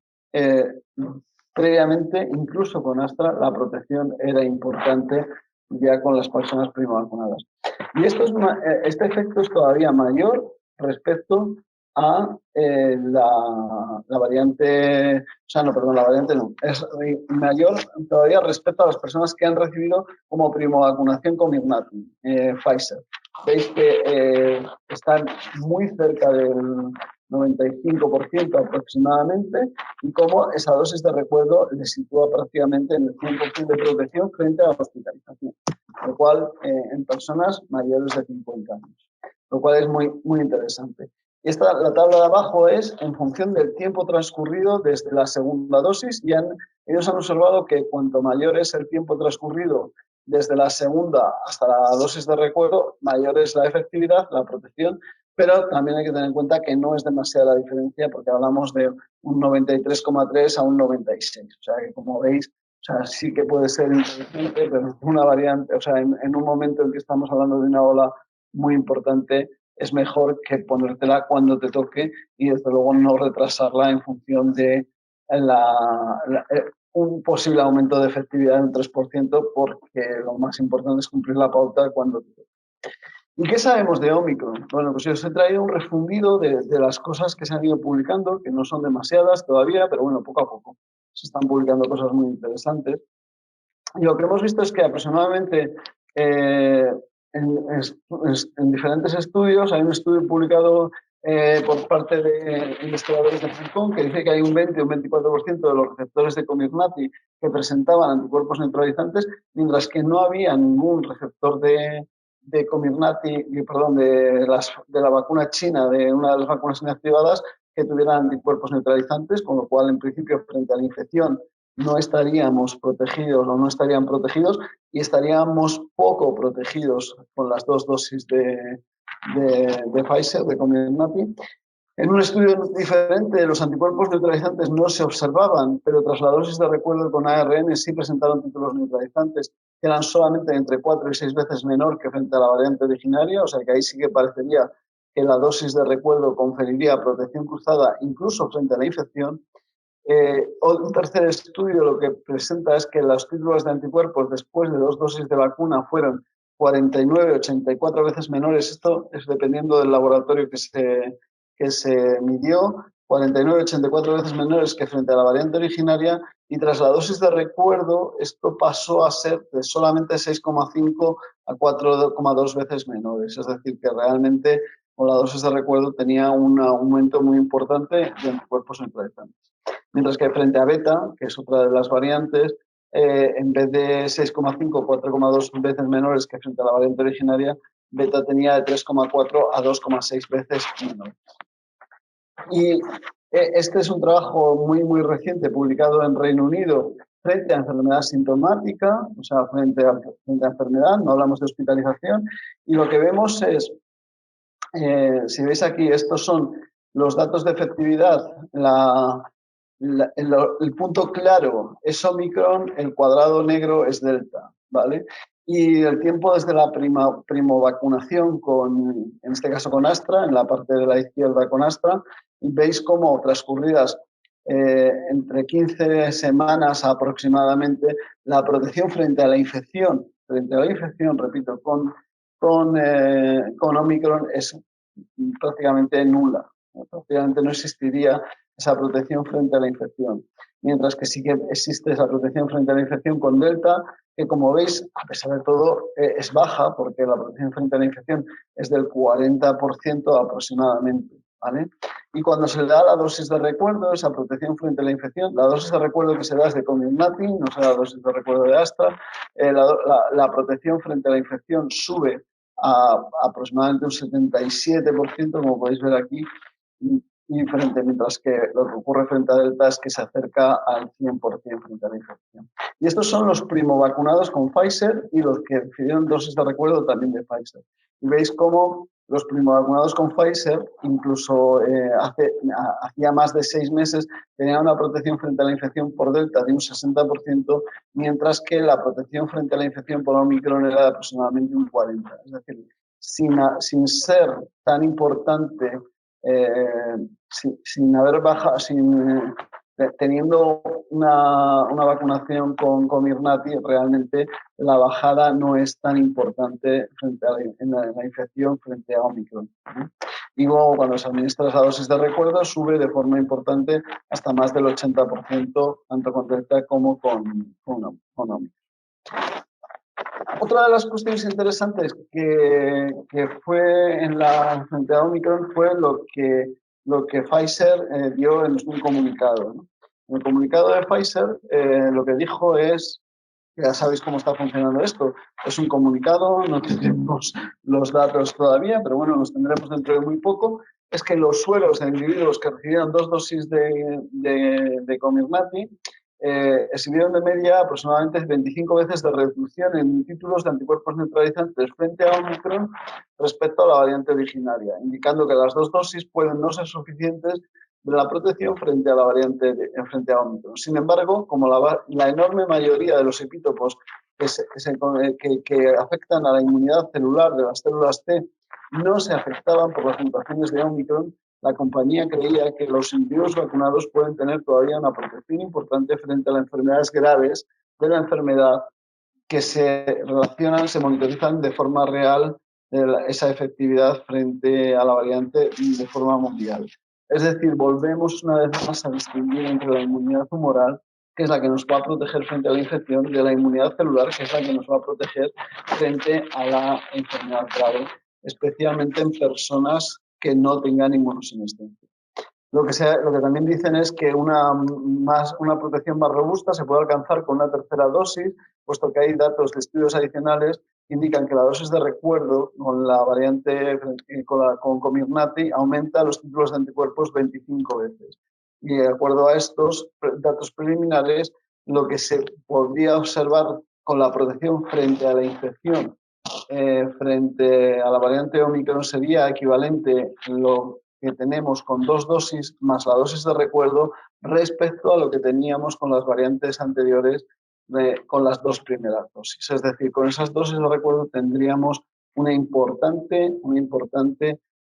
previamente, incluso con Astra, la protección era importante ya con las personas primovacunadas. Y este efecto es todavía mayor respecto a la variante, la variante no, es mayor todavía respecto a las personas que han recibido como primovacunación con Ignatum, Pfizer. Veis que están muy cerca 95% aproximadamente, y cómo esa dosis de recuerdo le sitúa prácticamente en el 100% de protección frente a la hospitalización, lo cual en personas mayores de 50 años, lo cual es muy, muy interesante. Y la tabla de abajo es en función del tiempo transcurrido desde la segunda dosis, y ellos han observado que cuanto mayor es el tiempo transcurrido desde la segunda hasta la dosis de recuerdo, mayor es la efectividad, la protección, pero también hay que tener en cuenta que no es demasiada la diferencia porque hablamos de un 93,3 a un 96. O sea, que como veis, o sea, sí que puede ser interesante, pero una variante, o sea, en un momento en que estamos hablando de una ola muy importante, es mejor que ponértela cuando te toque y desde luego no retrasarla en función de un posible aumento de efectividad en un 3%, porque lo más importante es cumplir la pauta cuando te toque. ¿Y qué sabemos de Omicron? Bueno, pues yo os he traído un refundido de las cosas que se han ido publicando, que no son demasiadas todavía, pero bueno, poco a poco se están publicando cosas muy interesantes. Y lo que hemos visto es que aproximadamente en diferentes estudios, hay un estudio publicado por parte de investigadores de Hong Kong que dice que hay un 20 o un 24% de los receptores de Comirnaty que presentaban anticuerpos neutralizantes, mientras que no había ningún receptor de Comirnaty, perdón, de la vacuna china, de una de las vacunas inactivadas, que tuvieran anticuerpos neutralizantes, con lo cual, en principio, frente a la infección, no estaríamos protegidos o no estarían protegidos, y estaríamos poco protegidos con las dos dosis de Pfizer, de Comirnaty. En un estudio diferente, los anticuerpos neutralizantes no se observaban, pero tras la dosis de recuerdo con ARN sí presentaron títulos neutralizantes que eran solamente entre 4 y 6 veces menor que frente a la variante originaria, o sea que ahí sí que parecería que la dosis de recuerdo conferiría protección cruzada incluso frente a la infección. Un tercer estudio lo que presenta es que los títulos de anticuerpos después de 2 dosis de vacuna fueron 49, 84 veces menores. Esto es dependiendo del laboratorio que se midió, 49, 84 veces menores que frente a la variante originaria, y tras la dosis de recuerdo esto pasó a ser de solamente 6,5 a 4,2 veces menores. Es decir, que realmente con la dosis de recuerdo tenía un aumento muy importante de anticuerpos neutralizantes. Mientras que frente a beta, que es otra de las variantes, en vez de 6,5 o 4,2 veces menores que frente a la variante originaria, beta tenía de 3,4 a 2,6 veces menores. Y este es un trabajo muy, muy reciente, publicado en Reino Unido, frente a enfermedad sintomática, o sea, frente a enfermedad, no hablamos de hospitalización, y lo que vemos es, si veis aquí, estos son los datos de efectividad. El punto claro es Omicron, el cuadrado negro es Delta, ¿vale? Y el tiempo desde la primovacunación, en este caso con Astra, en la parte de la izquierda con Astra, y veis cómo transcurridas entre 15 semanas aproximadamente, la protección frente a la infección, repito, con Omicron es prácticamente nula. Prácticamente no existiría esa protección frente a la infección. Mientras que sí que existe esa protección frente a la infección con Delta, que como veis, a pesar de todo, es baja, porque la protección frente a la infección es del 40% aproximadamente, ¿vale? Y cuando se le da la dosis de recuerdo, esa protección frente a la infección, la dosis de recuerdo que se da es de Comirnaty, no se da la dosis de recuerdo de Astra, la protección frente a la infección sube a aproximadamente un 77%, como podéis ver aquí, mientras que lo que ocurre frente a Delta es que se acerca al 100% frente a la infección. Y estos son los primovacunados con Pfizer y los que recibieron dosis de recuerdo también de Pfizer. Y veis cómo los primovacunados con Pfizer, incluso hacía más de 6 meses, tenían una protección frente a la infección por Delta de un 60%, mientras que la protección frente a la infección por Omicron era de aproximadamente un 40%. Es decir, sin ser tan importante, sin haber bajado, teniendo una vacunación con Comirnaty, realmente la bajada no es tan importante frente a la infección frente a Omicron. Y luego, cuando se administra esa dosis de recuerdo, sube de forma importante hasta más del 80%, tanto con Delta como con Omicron. Otra de las cuestiones interesantes que fue frente a Omicron fue lo que lo que Pfizer dio en un comunicado, ¿no? En el comunicado de Pfizer lo que dijo es, ya sabéis cómo está funcionando esto, es un comunicado, no tenemos los datos todavía, pero bueno, los tendremos dentro de muy poco, es que los sueros de individuos que recibieron 2 dosis de Comirnaty exhibieron de media aproximadamente 25 veces de reducción en títulos de anticuerpos neutralizantes frente a Omicron respecto a la variante originaria, indicando que las 2 dosis pueden no ser suficientes de la protección frente a la variante frente a Omicron. Sin embargo, como la enorme mayoría de los epítopos que afectan a la inmunidad celular de las células T no se afectaban por las mutaciones de Omicron, la compañía creía que los individuos vacunados pueden tener todavía una protección importante frente a las enfermedades graves de la enfermedad que se relacionan, se monitorizan de forma real esa efectividad frente a la variante de forma mundial. Es decir, volvemos una vez más a distinguir entre la inmunidad humoral, que es la que nos va a proteger frente a la infección, de la inmunidad celular, que es la que nos va a proteger frente a la enfermedad grave, especialmente en personas que no tengan inmunosenescencia. Lo que también dicen es que una protección más robusta se puede alcanzar con una tercera dosis, puesto que hay datos de estudios adicionales que indican que la dosis de recuerdo con la variante con Comirnaty aumenta los títulos de anticuerpos 25 veces. Y de acuerdo a estos datos preliminares, lo que se podría observar con la protección frente a la infección frente a la variante Omicron sería equivalente lo que tenemos con 2 dosis más la dosis de recuerdo respecto a lo que teníamos con las variantes anteriores con las 2 primeras dosis. Es decir, con esas dosis de recuerdo tendríamos una importante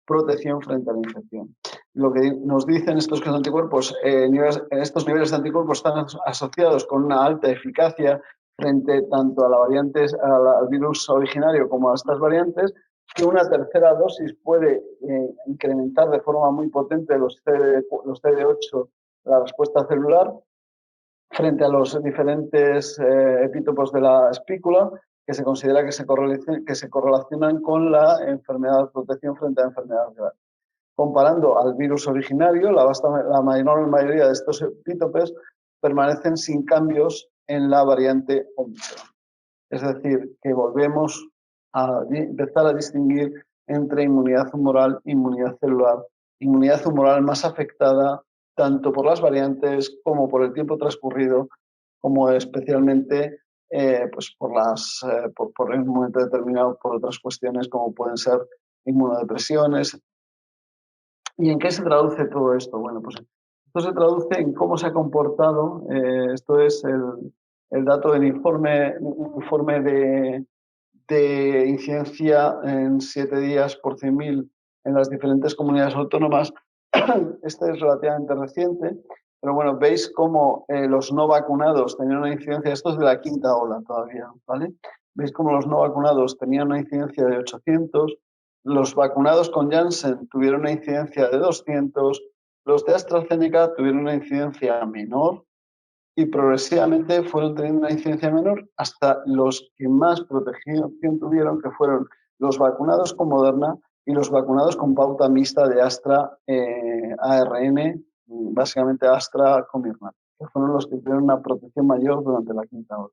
protección frente a la infección. Lo que nos dicen estos anticuerpos, estos niveles de anticuerpos están asociados con una alta eficacia frente tanto a la variante, al virus originario como a estas variantes, que una tercera dosis puede incrementar de forma muy potente los CD8, la respuesta celular, frente a los diferentes epítopos de la espícula, que se considera que se correlacionan con la enfermedad, protección frente a enfermedades graves. Comparando al virus originario, la mayor mayoría de estos epítopes permanecen sin cambios en la variante Omicron. Es decir, que volvemos a empezar a distinguir entre inmunidad humoral e inmunidad celular. Inmunidad humoral más afectada tanto por las variantes como por el tiempo transcurrido, como especialmente pues por un momento determinado por otras cuestiones como pueden ser inmunodepresiones. ¿Y en qué se traduce todo esto? Bueno, pues esto se traduce en cómo se ha comportado, esto es el dato del informe de incidencia en 7 días por 100.000 en las diferentes comunidades autónomas. Este es relativamente reciente, pero bueno, veis cómo los no vacunados tenían una incidencia, esto es de la quinta ola todavía, ¿vale? Veis cómo los no vacunados tenían una incidencia de 800, los vacunados con Janssen tuvieron una incidencia de 200, los de AstraZeneca tuvieron una incidencia menor y progresivamente fueron teniendo una incidencia menor hasta los que más protección tuvieron, que fueron los vacunados con Moderna y los vacunados con pauta mixta de Astra ARN, básicamente Astra Comirnaty, que fueron los que tuvieron una protección mayor durante la quinta ola.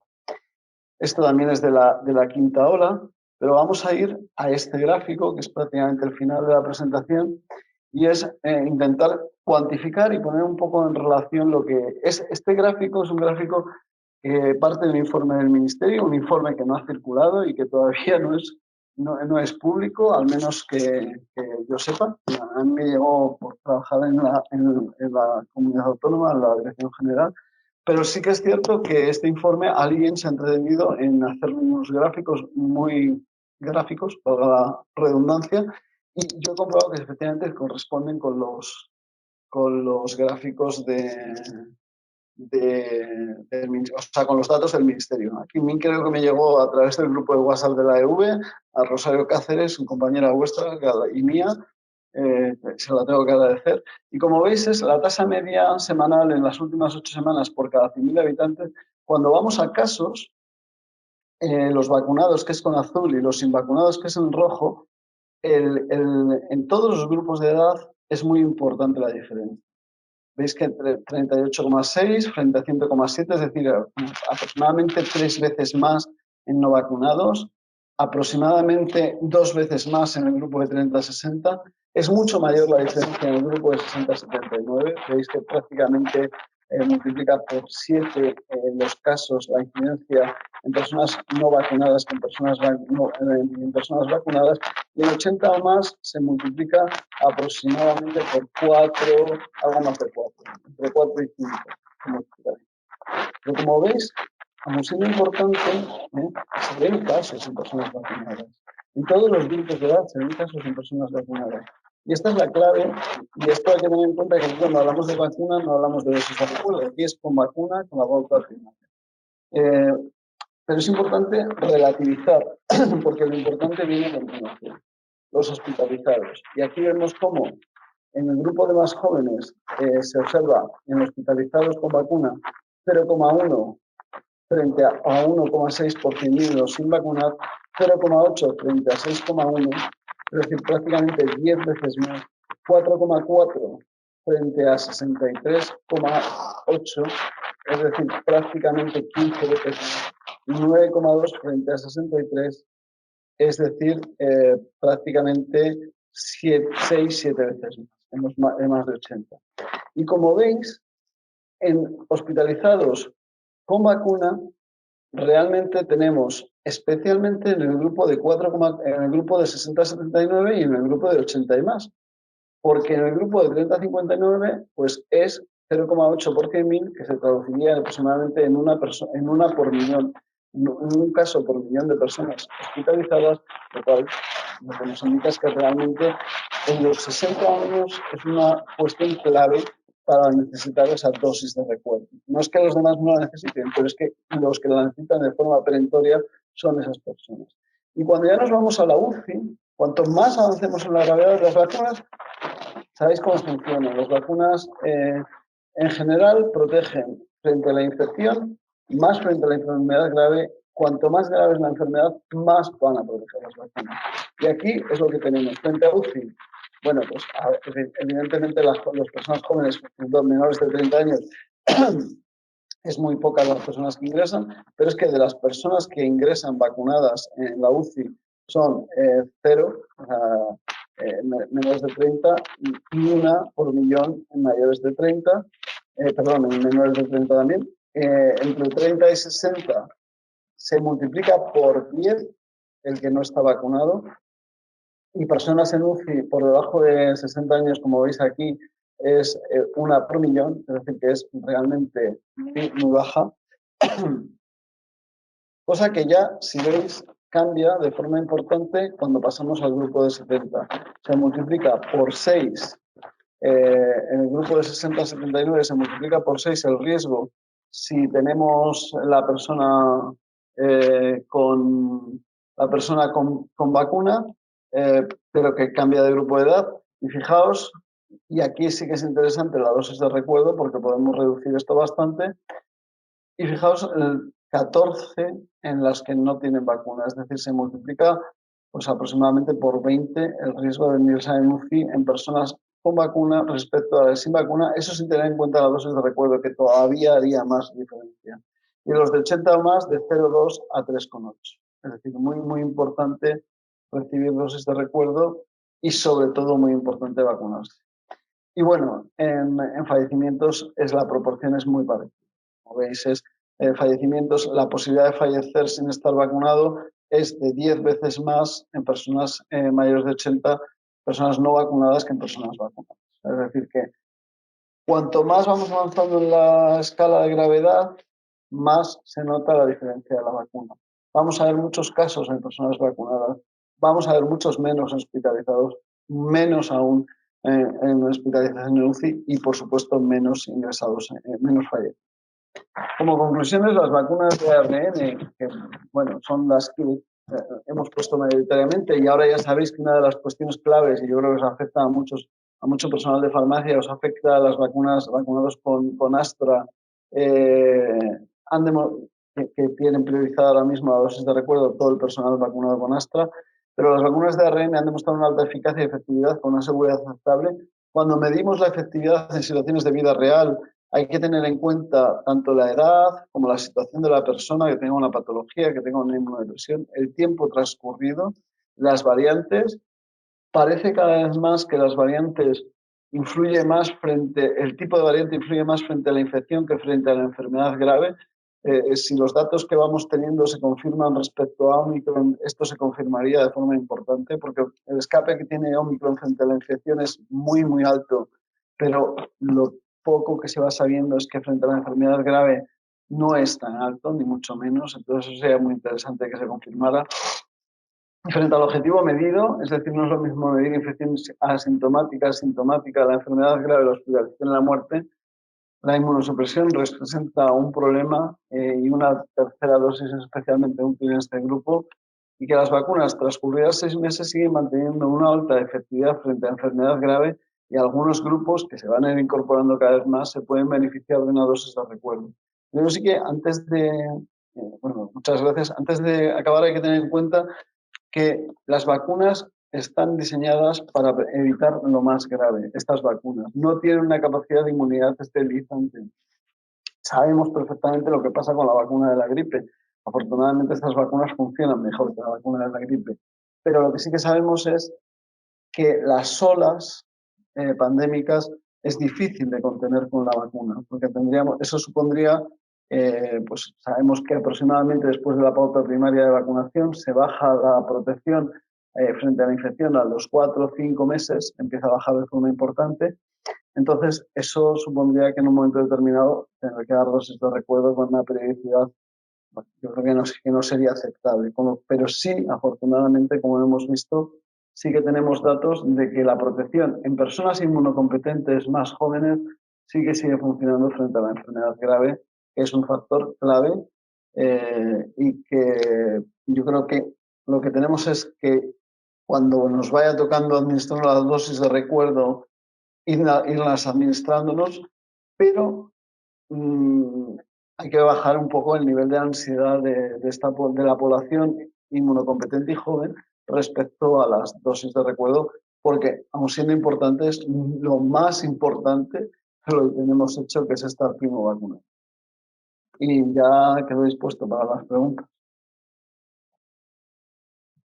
Esto también es de la quinta ola, pero vamos a ir a este gráfico, que es prácticamente el final de la presentación, y es intentar cuantificar y poner un poco en relación lo que es. Este gráfico es un gráfico que parte de un informe del Ministerio, un informe que no ha circulado y que todavía no es público, al menos que yo sepa. A mí me llegó por trabajar en la comunidad autónoma, en la Dirección General, pero sí que es cierto que este informe alguien se ha entretenido en hacer unos gráficos muy gráficos, para la redundancia, y yo he comprobado que efectivamente corresponden con los gráficos o sea, con los datos del Ministerio. Aquí creo que me llegó a través del grupo de WhatsApp de la EV, a Rosario Cáceres, una compañera vuestra y mía, se la tengo que agradecer. Y como veis, es la tasa media semanal en las últimas 8 semanas por cada 100.000 habitantes. Cuando vamos a casos, los vacunados, que es con azul, y los invacunados, que es en rojo, en todos los grupos de edad es muy importante la diferencia. Veis que entre 38,6 frente a 100,7, es decir, aproximadamente 3 veces más en no vacunados, aproximadamente 2 veces más en el grupo de 30 a 60. Es mucho mayor la diferencia en el grupo de 60 a 79. Veis que prácticamente multiplica por 7 los casos, la incidencia en personas no vacunadas que en personas, en personas vacunadas, y en 80 o más se multiplica aproximadamente por 4, algo más de 4, entre 4 y 5. Pero como veis, como siendo importante, se ven casos en personas vacunadas. En todos los grupos de edad se ven casos en personas vacunadas. Y esta es la clave, y esto hay que tener en cuenta que cuando hablamos de vacuna no hablamos de dosis de recuerdo, aquí es con vacuna, con la pauta final. Pero es importante relativizar, porque lo importante viene a continuación, los hospitalizados. Y aquí vemos cómo en el grupo de más jóvenes se observa en hospitalizados con vacuna 0,1 frente a 1,6 por 100.000 sin vacunar, 0,8 frente a 6,1, es decir, prácticamente 10 veces más, 4,4 frente a 63,8, es decir, prácticamente 15 veces más, y 9,2 frente a 63, es decir, prácticamente 6-7 veces más, en más de 80. Y como veis, en hospitalizados con vacuna, realmente tenemos, especialmente en el grupo de 4, en el grupo de 60 a 79 y en el grupo de 80 y más, porque en el grupo de 30 a 59 pues es 0,8 por 100.000, que se traduciría aproximadamente en una por millón, en un caso por millón de personas hospitalizadas, lo cual lo que nos indica es que realmente en los 60 años es una cuestión clave para necesitar esa dosis de recuerdo. No es que los demás no la necesiten, pero es que los que la necesitan de forma perentoria son esas personas. Y cuando ya nos vamos a la UCI, cuanto más avancemos en la gravedad de las vacunas, sabéis cómo funcionan. Las vacunas en general protegen frente a la infección, más frente a la enfermedad grave. Cuanto más grave es la enfermedad, más van a proteger las vacunas. Y aquí es lo que tenemos. Frente a UCI, bueno, pues evidentemente las personas jóvenes, menores de 30 años, es muy pocas las personas que ingresan, pero es que de las personas que ingresan vacunadas en la UCI son 0, menores de 30, y 1 por millón en mayores de 30, perdón, en menores de 30 también. Entre 30 y 60 se multiplica por 10 el que no está vacunado, y personas en UCI por debajo de 60 años, como veis aquí, es 1 por millón, es decir, que es realmente muy baja. Cosa que ya, si veis, cambia de forma importante cuando pasamos al grupo de 70. Se multiplica por 6, en el grupo de 60 a 79 se multiplica por 6 el riesgo si tenemos la persona con vacuna, pero que cambia de grupo de edad. Y fijaos, y aquí sí que es interesante la dosis de recuerdo porque podemos reducir esto bastante. Y fijaos, el 14 en las que no tienen vacuna, es decir, se multiplica pues aproximadamente por 20 el riesgo de ingresar en UCI en personas con vacuna respecto a las sin vacuna, eso sin tener en cuenta la dosis de recuerdo, que todavía haría más diferencia. Y los de 80 o más, de 0,2 a 3,8. Es decir, muy, muy importante recibir dosis de recuerdo y sobre todo muy importante vacunarse. Y bueno, en fallecimientos la proporción es muy parecida. Como veis, es fallecimientos, la posibilidad de fallecer sin estar vacunado es de 10 veces más en personas mayores de 80, personas no vacunadas, que en personas vacunadas. Es decir, que cuanto más vamos avanzando en la escala de gravedad, más se nota la diferencia de la vacuna. Vamos a ver muchos casos en personas vacunadas, vamos a ver muchos menos hospitalizados, menos aún en hospitalización en UCI y, por supuesto, menos ingresados, menos fallecidos. Como conclusiones, las vacunas de ARN, que bueno, son las que hemos puesto mayoritariamente, y ahora ya sabéis que una de las cuestiones claves, y yo creo que os afecta a mucho personal de farmacia, os afecta a las vacunas vacunados con Astra, que tienen priorizada ahora mismo la dosis de recuerdo todo el personal vacunado con Astra, pero las vacunas de ARN han demostrado una alta eficacia y efectividad con una seguridad aceptable Cuando medimos la efectividad en situaciones de vida real, hay que tener en cuenta tanto la edad como la situación de la persona, que tenga una patología, que tenga una inmunodepresión, el tiempo transcurrido, las variantes. Parece cada vez más que las variantes el tipo de variante influye más frente a la infección que frente a la enfermedad grave. Si los datos que vamos teniendo se confirman respecto a Omicron, esto se confirmaría de forma importante, porque el escape que tiene Omicron frente a la infección es muy, muy alto, pero lo poco que se va sabiendo es que frente a la enfermedad grave no es tan alto, ni mucho menos. Entonces, eso sería muy interesante que se confirmara. Frente al objetivo medido, es decir, no es lo mismo medir infección asintomática, asintomática, la enfermedad grave, la hospitalización y la muerte. La inmunosupresión representa un problema y una tercera dosis es especialmente útil en este grupo, y que las vacunas transcurridas 6 meses siguen manteniendo una alta efectividad frente a enfermedad grave, y algunos grupos que se van a ir incorporando cada vez más se pueden beneficiar de una dosis de recuerdo. Pero sí que muchas gracias. Antes de acabar hay que tener en cuenta que las vacunas están diseñadas para evitar lo más grave. Estas vacunas no tienen una capacidad de inmunidad esterilizante. Sabemos perfectamente lo que pasa con la vacuna de la gripe. Afortunadamente, estas vacunas funcionan mejor que la vacuna de la gripe. Pero lo que sí que sabemos es que las olas pandémicas es difícil de contener con la vacuna, porque eso supondría, pues sabemos que aproximadamente después de la pauta primaria de vacunación se baja la protección frente a la infección a los 4 o 5 meses, empieza a bajar de forma importante. Entonces, eso supondría que en un momento determinado tener que dar dosis de recuerdo con una periodicidad, bueno, yo creo que no sería aceptable. Pero sí, afortunadamente, como hemos visto, sí que tenemos datos de que la protección en personas inmunocompetentes más jóvenes sí que sigue funcionando frente a la enfermedad grave, que es un factor clave, y que yo creo que lo que tenemos es que cuando nos vaya tocando administrar las dosis de recuerdo, irlas administrándonos, pero hay que bajar un poco el nivel de ansiedad de la población inmunocompetente y joven respecto a las dosis de recuerdo, porque aun siendo importantes, lo más importante lo que tenemos hecho, que es estar primo vacunado. Y ya quedo dispuesto para las preguntas.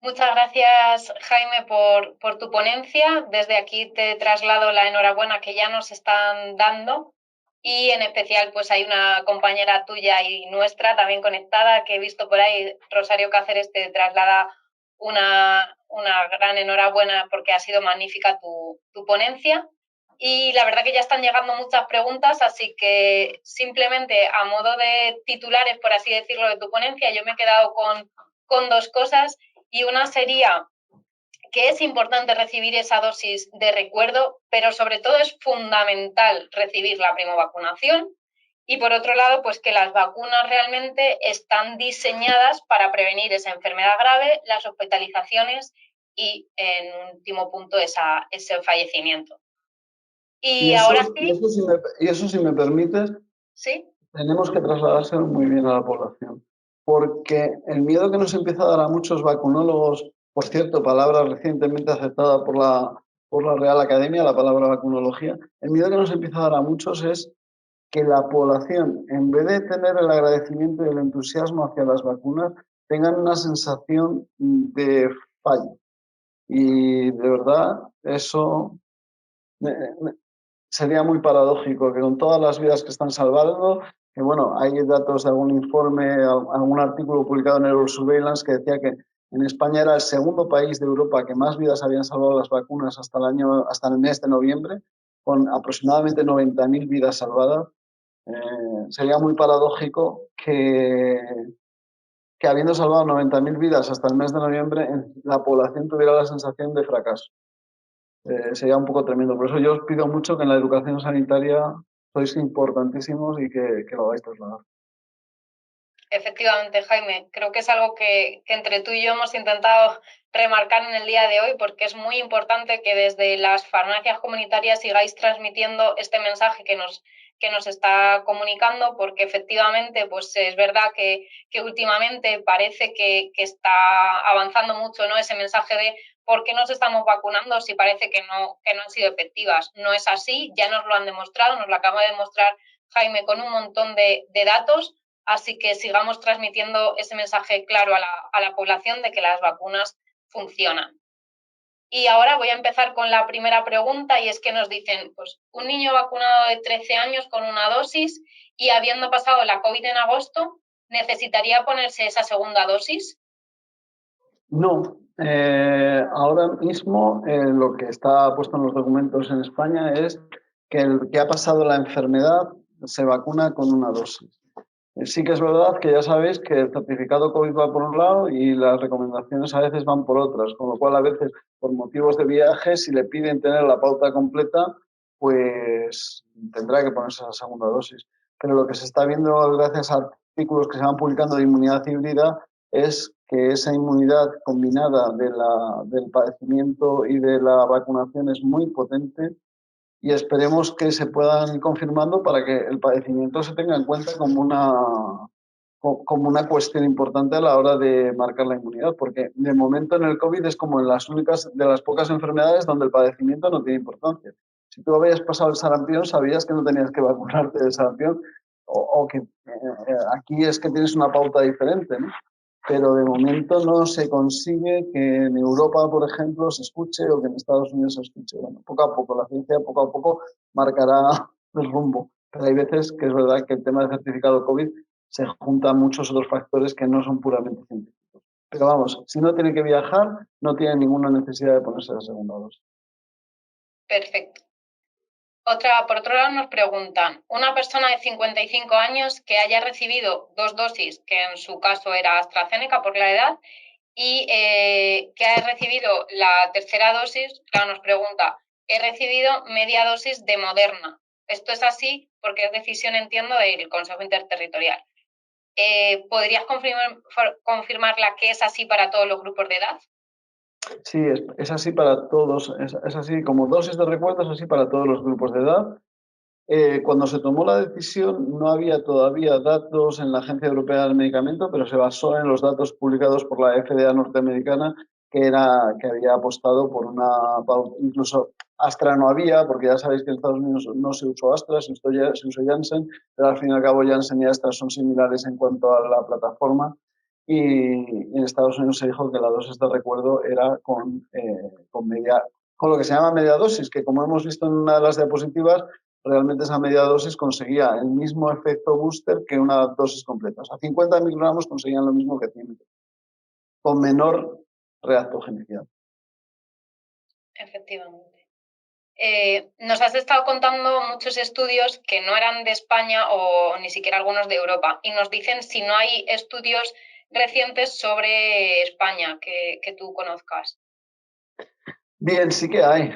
Muchas gracias, Jaime, por tu ponencia. Desde aquí te traslado la enhorabuena que ya nos están dando, y en especial pues hay una compañera tuya y nuestra también conectada que he visto por ahí, Rosario Cáceres, te traslada una gran enhorabuena porque ha sido magnífica tu ponencia. Y la verdad que ya están llegando muchas preguntas, así que simplemente a modo de titulares, por así decirlo, de tu ponencia, yo me he quedado con dos cosas. Y una sería que es importante recibir esa dosis de recuerdo, pero sobre todo es fundamental recibir la primovacunación. Y por otro lado, pues que las vacunas realmente están diseñadas para prevenir esa enfermedad grave, las hospitalizaciones y, en último punto, ese fallecimiento. Y ahora sí. Y eso, si me permites, ¿Sí? tenemos que trasladárselo muy bien a la población, porque el miedo que nos empieza a dar a muchos vacunólogos, por cierto, palabra recientemente aceptada por la Real Academia, la palabra vacunología, el miedo que nos empieza a dar a muchos es que la población, en vez de tener el agradecimiento y el entusiasmo hacia las vacunas, tengan una sensación de fallo. Y de verdad, eso sería muy paradójico, que con todas las vidas que están salvando, que bueno, hay datos de algún informe, algún artículo publicado en Eurosurveillance que decía que en España era el segundo país de Europa que más vidas habían salvado las vacunas hasta el mes de noviembre, con aproximadamente 90.000 vidas salvadas. Sería muy paradójico que habiendo salvado 90.000 vidas hasta el mes de noviembre, la población tuviera la sensación de fracaso. Sería un poco tremendo. Por eso yo os pido mucho que en la educación sanitaria sois importantísimos y que lo hagáis trasladar. Efectivamente, Jaime, creo que es algo que entre tú y yo hemos intentado remarcar en el día de hoy, porque es muy importante que desde las farmacias comunitarias sigáis transmitiendo este mensaje que nos está comunicando, porque efectivamente pues es verdad que últimamente parece que está avanzando mucho, ¿no?, ese mensaje de por qué nos estamos vacunando si parece que no han sido efectivas. No es así, ya nos lo han demostrado, nos lo acaba de demostrar Jaime con un montón de datos, así que sigamos transmitiendo ese mensaje claro a la población de que las vacunas funcionan. Y ahora voy a empezar con la primera pregunta, y es que nos dicen, pues un niño vacunado de 13 años con una dosis y habiendo pasado la COVID en agosto, ¿necesitaría ponerse esa segunda dosis? No, ahora mismo lo que está puesto en los documentos en España es que el que ha pasado la enfermedad se vacuna con una dosis. Sí que es verdad que ya sabéis que el certificado COVID va por un lado y las recomendaciones a veces van por otras, con lo cual a veces por motivos de viaje, si le piden tener la pauta completa, pues tendrá que ponerse la segunda dosis. Pero lo que se está viendo gracias a artículos que se van publicando de inmunidad híbrida es que esa inmunidad combinada del padecimiento y de la vacunación es muy potente y esperemos que se puedan ir confirmando para que el padecimiento se tenga en cuenta como una cuestión importante a la hora de marcar la inmunidad, porque de momento en el COVID es como en las únicas de las pocas enfermedades donde el padecimiento no tiene importancia. Si tú habías pasado el sarampión, sabías que no tenías que vacunarte del sarampión, o que aquí es que tienes una pauta diferente, ¿no? Pero de momento no se consigue que en Europa, por ejemplo, se escuche o que en Estados Unidos se escuche. Bueno, poco a poco, la ciencia poco a poco marcará el rumbo. Pero hay veces que es verdad que el tema del certificado COVID se juntan muchos otros factores que no son puramente científicos. Pero vamos, si no tiene que viajar, no tiene ninguna necesidad de ponerse la segunda dosis. Perfecto. Por otro lado, nos preguntan, una persona de 55 años que haya recibido 2 dosis, que en su caso era AstraZeneca por la edad, y que haya recibido la tercera dosis, claro, nos pregunta, he recibido media dosis de Moderna. Esto es así porque es decisión, entiendo, del Consejo Interterritorial. ¿Podrías confirmarla que es así para todos los grupos de edad? Sí, es así para todos, es así como dosis de recuerdo, es así para todos los grupos de edad. Cuando se tomó la decisión no había todavía datos en la Agencia Europea del Medicamento, pero se basó en los datos publicados por la FDA norteamericana, que había apostado por una pauta. Incluso Astra no había, porque ya sabéis que en Estados Unidos no se usó Astra, se usó Janssen, pero al fin y al cabo Janssen y Astra son similares en cuanto a la plataforma. Y en Estados Unidos se dijo que la dosis de recuerdo era con lo que se llama media dosis, que como hemos visto en una de las diapositivas, realmente esa media dosis conseguía el mismo efecto booster que una dosis completa. O sea, 50 miligramos conseguían lo mismo que 100, con menor reactogenicidad. Efectivamente. Nos has estado contando muchos estudios que no eran de España o ni siquiera algunos de Europa, y nos dicen si no hay estudios recientes sobre España que tú conozcas. Bien, sí que hay.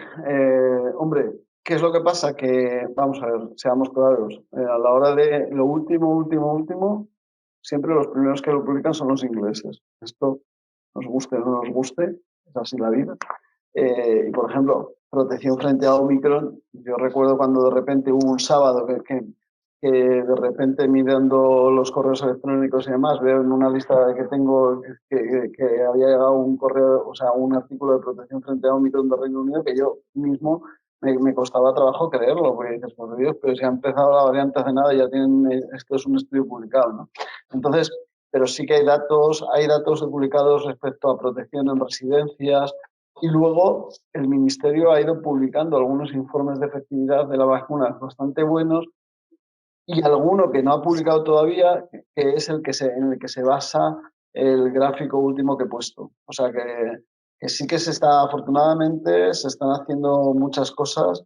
Hombre, ¿qué es lo que pasa? Que, vamos a ver, seamos claros, a la hora de lo último, siempre los primeros que lo publican son los ingleses. Esto, nos guste o no nos guste, es así la vida. Y por ejemplo, protección frente a Omicron, yo recuerdo cuando de repente hubo un sábado que de repente mirando los correos electrónicos y demás, veo en una lista que tengo que había llegado un correo, o sea, un artículo de protección frente a Omicron del Reino Unido que yo mismo me costaba trabajo creerlo, porque dices, por Dios, pero si ha empezado la variante hace nada, ya tienen, esto es un estudio publicado, ¿no? Entonces, pero sí que hay datos publicados respecto a protección en residencias, y luego el Ministerio ha ido publicando algunos informes de efectividad de la vacuna bastante buenos, y alguno que no ha publicado todavía, que es en el que se basa el gráfico último que he puesto. O sea que sí que afortunadamente se están haciendo muchas cosas,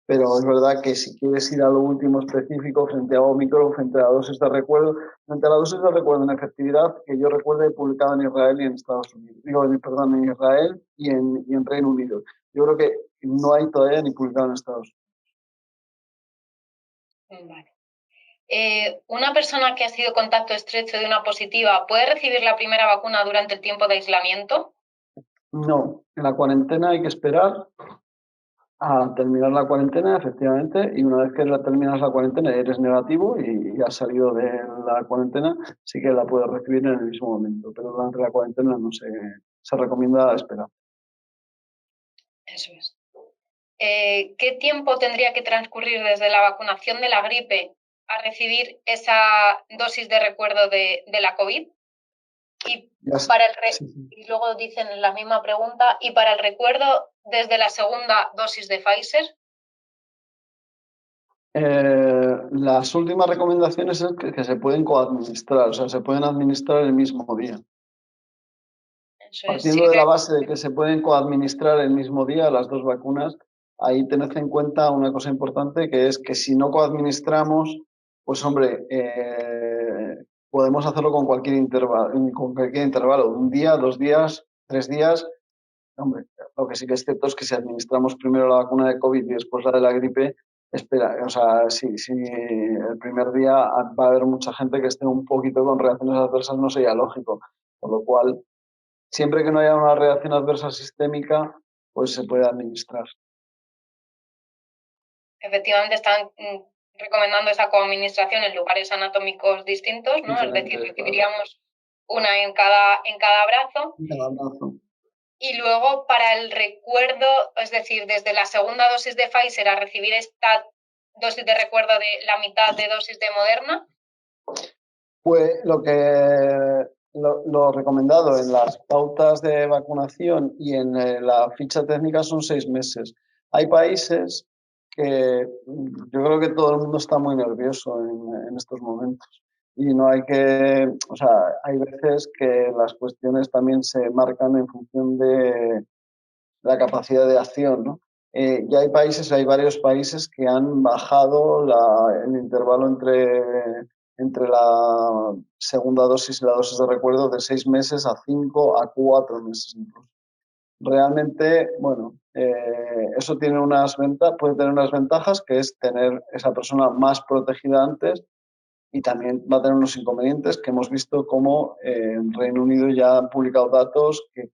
pero es verdad que si quieres ir a lo último específico frente a Omicron, frente a la dosis de recuerdo, frente a la dosis de recuerdo en efectividad, que yo recuerde publicado en Israel y en Estados Unidos, perdón, en Israel y en Reino Unido. Yo creo que no hay todavía ni publicado en Estados Unidos. Vale. ¿Una persona que ha sido contacto estrecho de una positiva puede recibir la primera vacuna durante el tiempo de aislamiento? No, en la cuarentena hay que esperar a terminar la cuarentena, efectivamente, y una vez que terminas la cuarentena y eres negativo y has salido de la cuarentena, sí que la puedes recibir en el mismo momento, pero durante la cuarentena no se recomienda esperar. Eso es. ¿Qué tiempo tendría que transcurrir desde la vacunación de la gripe a recibir esa dosis de recuerdo de la COVID? Y, Ya, sí, sí. y luego dicen en la misma pregunta, ¿y para el recuerdo desde la segunda dosis de Pfizer? Las últimas recomendaciones es que se pueden coadministrar, o sea, se pueden administrar el mismo día. Eso es, Partiendo de la base de que se pueden coadministrar el mismo día las dos vacunas, ahí tened en cuenta una cosa importante, que es que si no coadministramos, pues hombre, podemos hacerlo con cualquier intervalo, un día, 2 días, 3 días. Hombre, lo que sí que es cierto es que si administramos primero la vacuna de COVID y después la de la gripe, espera, o sea, si el primer día va a haber mucha gente que esté un poquito con reacciones adversas, no sería lógico. Por lo cual, siempre que no haya una reacción adversa sistémica, pues se puede administrar. efectivamente están recomendando esa coadministración en lugares anatómicos distintos, ¿no? Es decir, Diferentes, claro. recibiríamos una en cada brazo. Un abrazo. Y luego para el recuerdo, es decir, desde la segunda dosis de Pfizer a recibir esta dosis de recuerdo de la mitad de dosis de Moderna. Pues lo recomendado en las pautas de vacunación y en la ficha técnica son 6 meses. Hay países que yo creo que todo el mundo está muy nervioso en estos momentos y no hay que, o sea, hay veces que las cuestiones también se marcan en función de la capacidad de acción, ¿no? Ya hay varios países que han bajado el intervalo entre la segunda dosis y la dosis de recuerdo de 6 meses a 5 a 4 meses incluso. Realmente, bueno, eso tiene puede tener unas ventajas, que es tener esa persona más protegida antes, y también va a tener unos inconvenientes que hemos visto como en Reino Unido ya han publicado datos que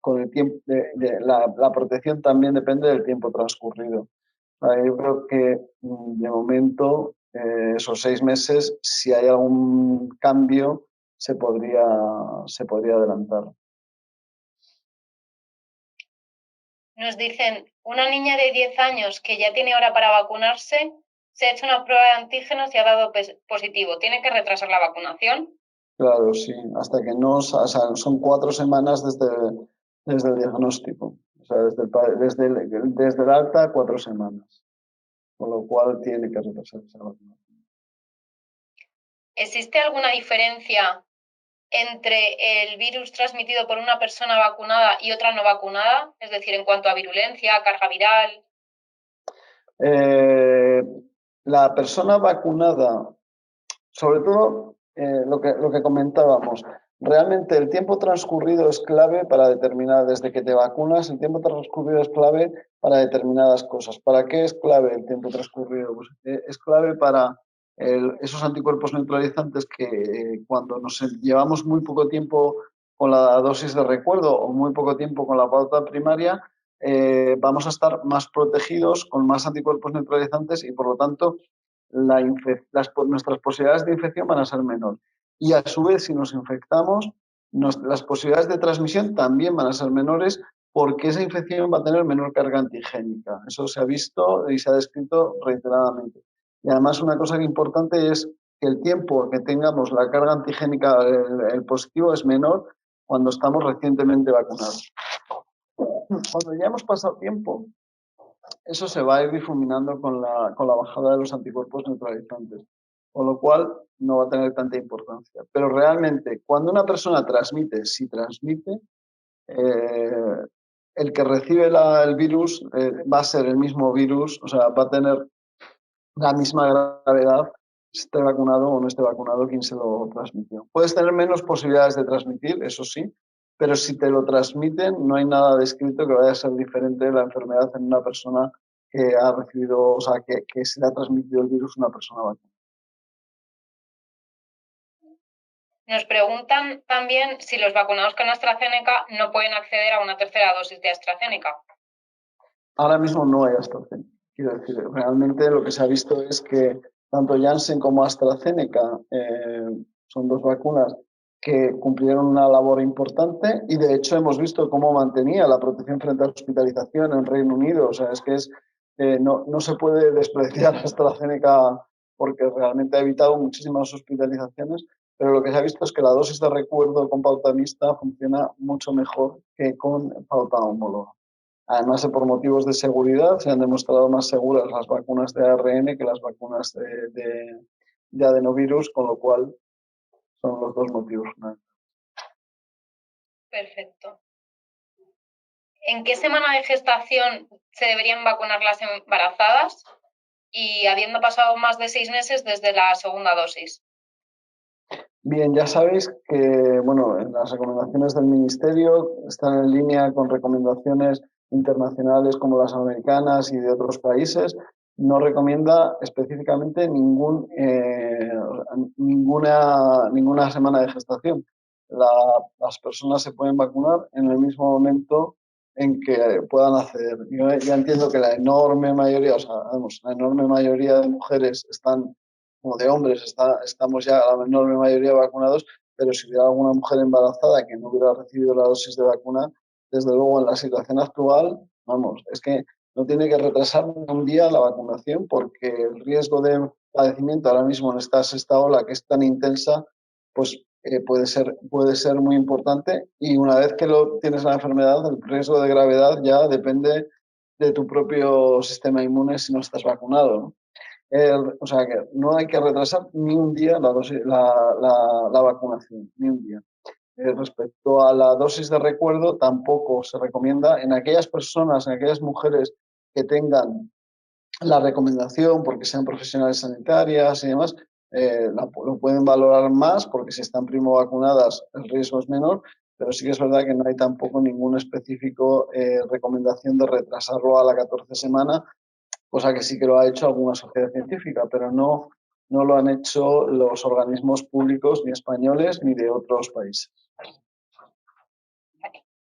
con el tiempo, la protección también depende del tiempo transcurrido. Yo creo que de momento esos 6 meses, si hay algún cambio, se podría adelantar. Nos dicen, una niña de 10 años que ya tiene hora para vacunarse, se ha hecho una prueba de antígenos y ha dado positivo. ¿Tiene que retrasar la vacunación? Claro, sí, hasta que no, o sea, son 4 semanas desde el diagnóstico, o sea, desde el alta, 4 semanas, con lo cual tiene que retrasarse esa vacunación. ¿Existe alguna diferencia entre el virus transmitido por una persona vacunada y otra no vacunada? Es decir, en cuanto a virulencia, carga viral. Eh, la persona vacunada, sobre todo lo que comentábamos, realmente el tiempo transcurrido es clave para determinar, desde que te vacunas, el tiempo transcurrido es clave para determinadas cosas. ¿Para qué es clave el tiempo transcurrido? Pues, es clave para esos anticuerpos neutralizantes que cuando nos llevamos muy poco tiempo con la dosis de recuerdo o muy poco tiempo con la pauta primaria, vamos a estar más protegidos con más anticuerpos neutralizantes y por lo tanto nuestras posibilidades de infección van a ser menores. Y a su vez, si nos infectamos, las posibilidades de transmisión también van a ser menores porque esa infección va a tener menor carga antigénica. Eso se ha visto y se ha descrito reiteradamente. Y además una cosa importante es que el tiempo que tengamos la carga antigénica, el positivo, es menor cuando estamos recientemente vacunados. Cuando ya hemos pasado tiempo, eso se va a ir difuminando con la bajada de los anticuerpos neutralizantes, con lo cual no va a tener tanta importancia. Pero realmente, cuando una persona transmite, si transmite, eh, el que recibe el virus va a ser el mismo virus, o sea, va a tener la misma gravedad, esté vacunado o no esté vacunado quien se lo transmitió. Puedes tener menos posibilidades de transmitir, eso sí, pero si te lo transmiten, no hay nada descrito que vaya a ser diferente de la enfermedad en una persona que ha recibido, o sea, que se le ha transmitido el virus a una persona vacunada. Nos preguntan también si los vacunados con AstraZeneca no pueden acceder a una tercera dosis de AstraZeneca. Ahora mismo no hay AstraZeneca. Quiero decir, realmente lo que se ha visto es que tanto Janssen como AstraZeneca son dos vacunas que cumplieron una labor importante y de hecho hemos visto cómo mantenía la protección frente a la hospitalización en Reino Unido. O sea, es que no se puede despreciar AstraZeneca porque realmente ha evitado muchísimas hospitalizaciones, pero lo que se ha visto es que la dosis de recuerdo con pauta mixta funciona mucho mejor que con pauta homóloga. Además, por motivos de seguridad, se han demostrado más seguras las vacunas de ARN que las vacunas de adenovirus, con lo cual son los dos motivos. Perfecto. ¿En qué semana de gestación se deberían vacunar las embarazadas? Y habiendo pasado más de 6 meses desde la segunda dosis. Bien, ya sabéis que bueno, en las recomendaciones del Ministerio están en línea con recomendaciones internacionales como las americanas y de otros países. No recomienda específicamente ninguna semana de gestación. Las personas se pueden vacunar en el mismo momento en que puedan acceder. Yo ya entiendo que la enorme mayoría, o sea, vamos, la enorme mayoría de mujeres están como de hombres, estamos ya la enorme mayoría vacunados, pero si hubiera alguna mujer embarazada que no hubiera recibido la dosis de vacuna, desde luego en la situación actual, vamos, es que no tiene que retrasar un día la vacunación porque el riesgo de padecimiento ahora mismo en esta sexta ola que es tan intensa, pues puede ser muy importante y una vez que tienes la enfermedad, el riesgo de gravedad ya depende de tu propio sistema inmune si no estás vacunado, ¿no? O sea que no hay que retrasar ni un día la vacunación, ni un día. Respecto a la dosis de recuerdo, tampoco se recomienda en aquellas personas, en aquellas mujeres que tengan la recomendación porque sean profesionales sanitarias y demás, lo pueden valorar más porque si están primo vacunadas el riesgo es menor, pero sí que es verdad que no hay tampoco ningún específico recomendación de retrasarlo a la 14 semana, cosa que sí que lo ha hecho alguna sociedad científica, pero no lo han hecho los organismos públicos ni españoles ni de otros países.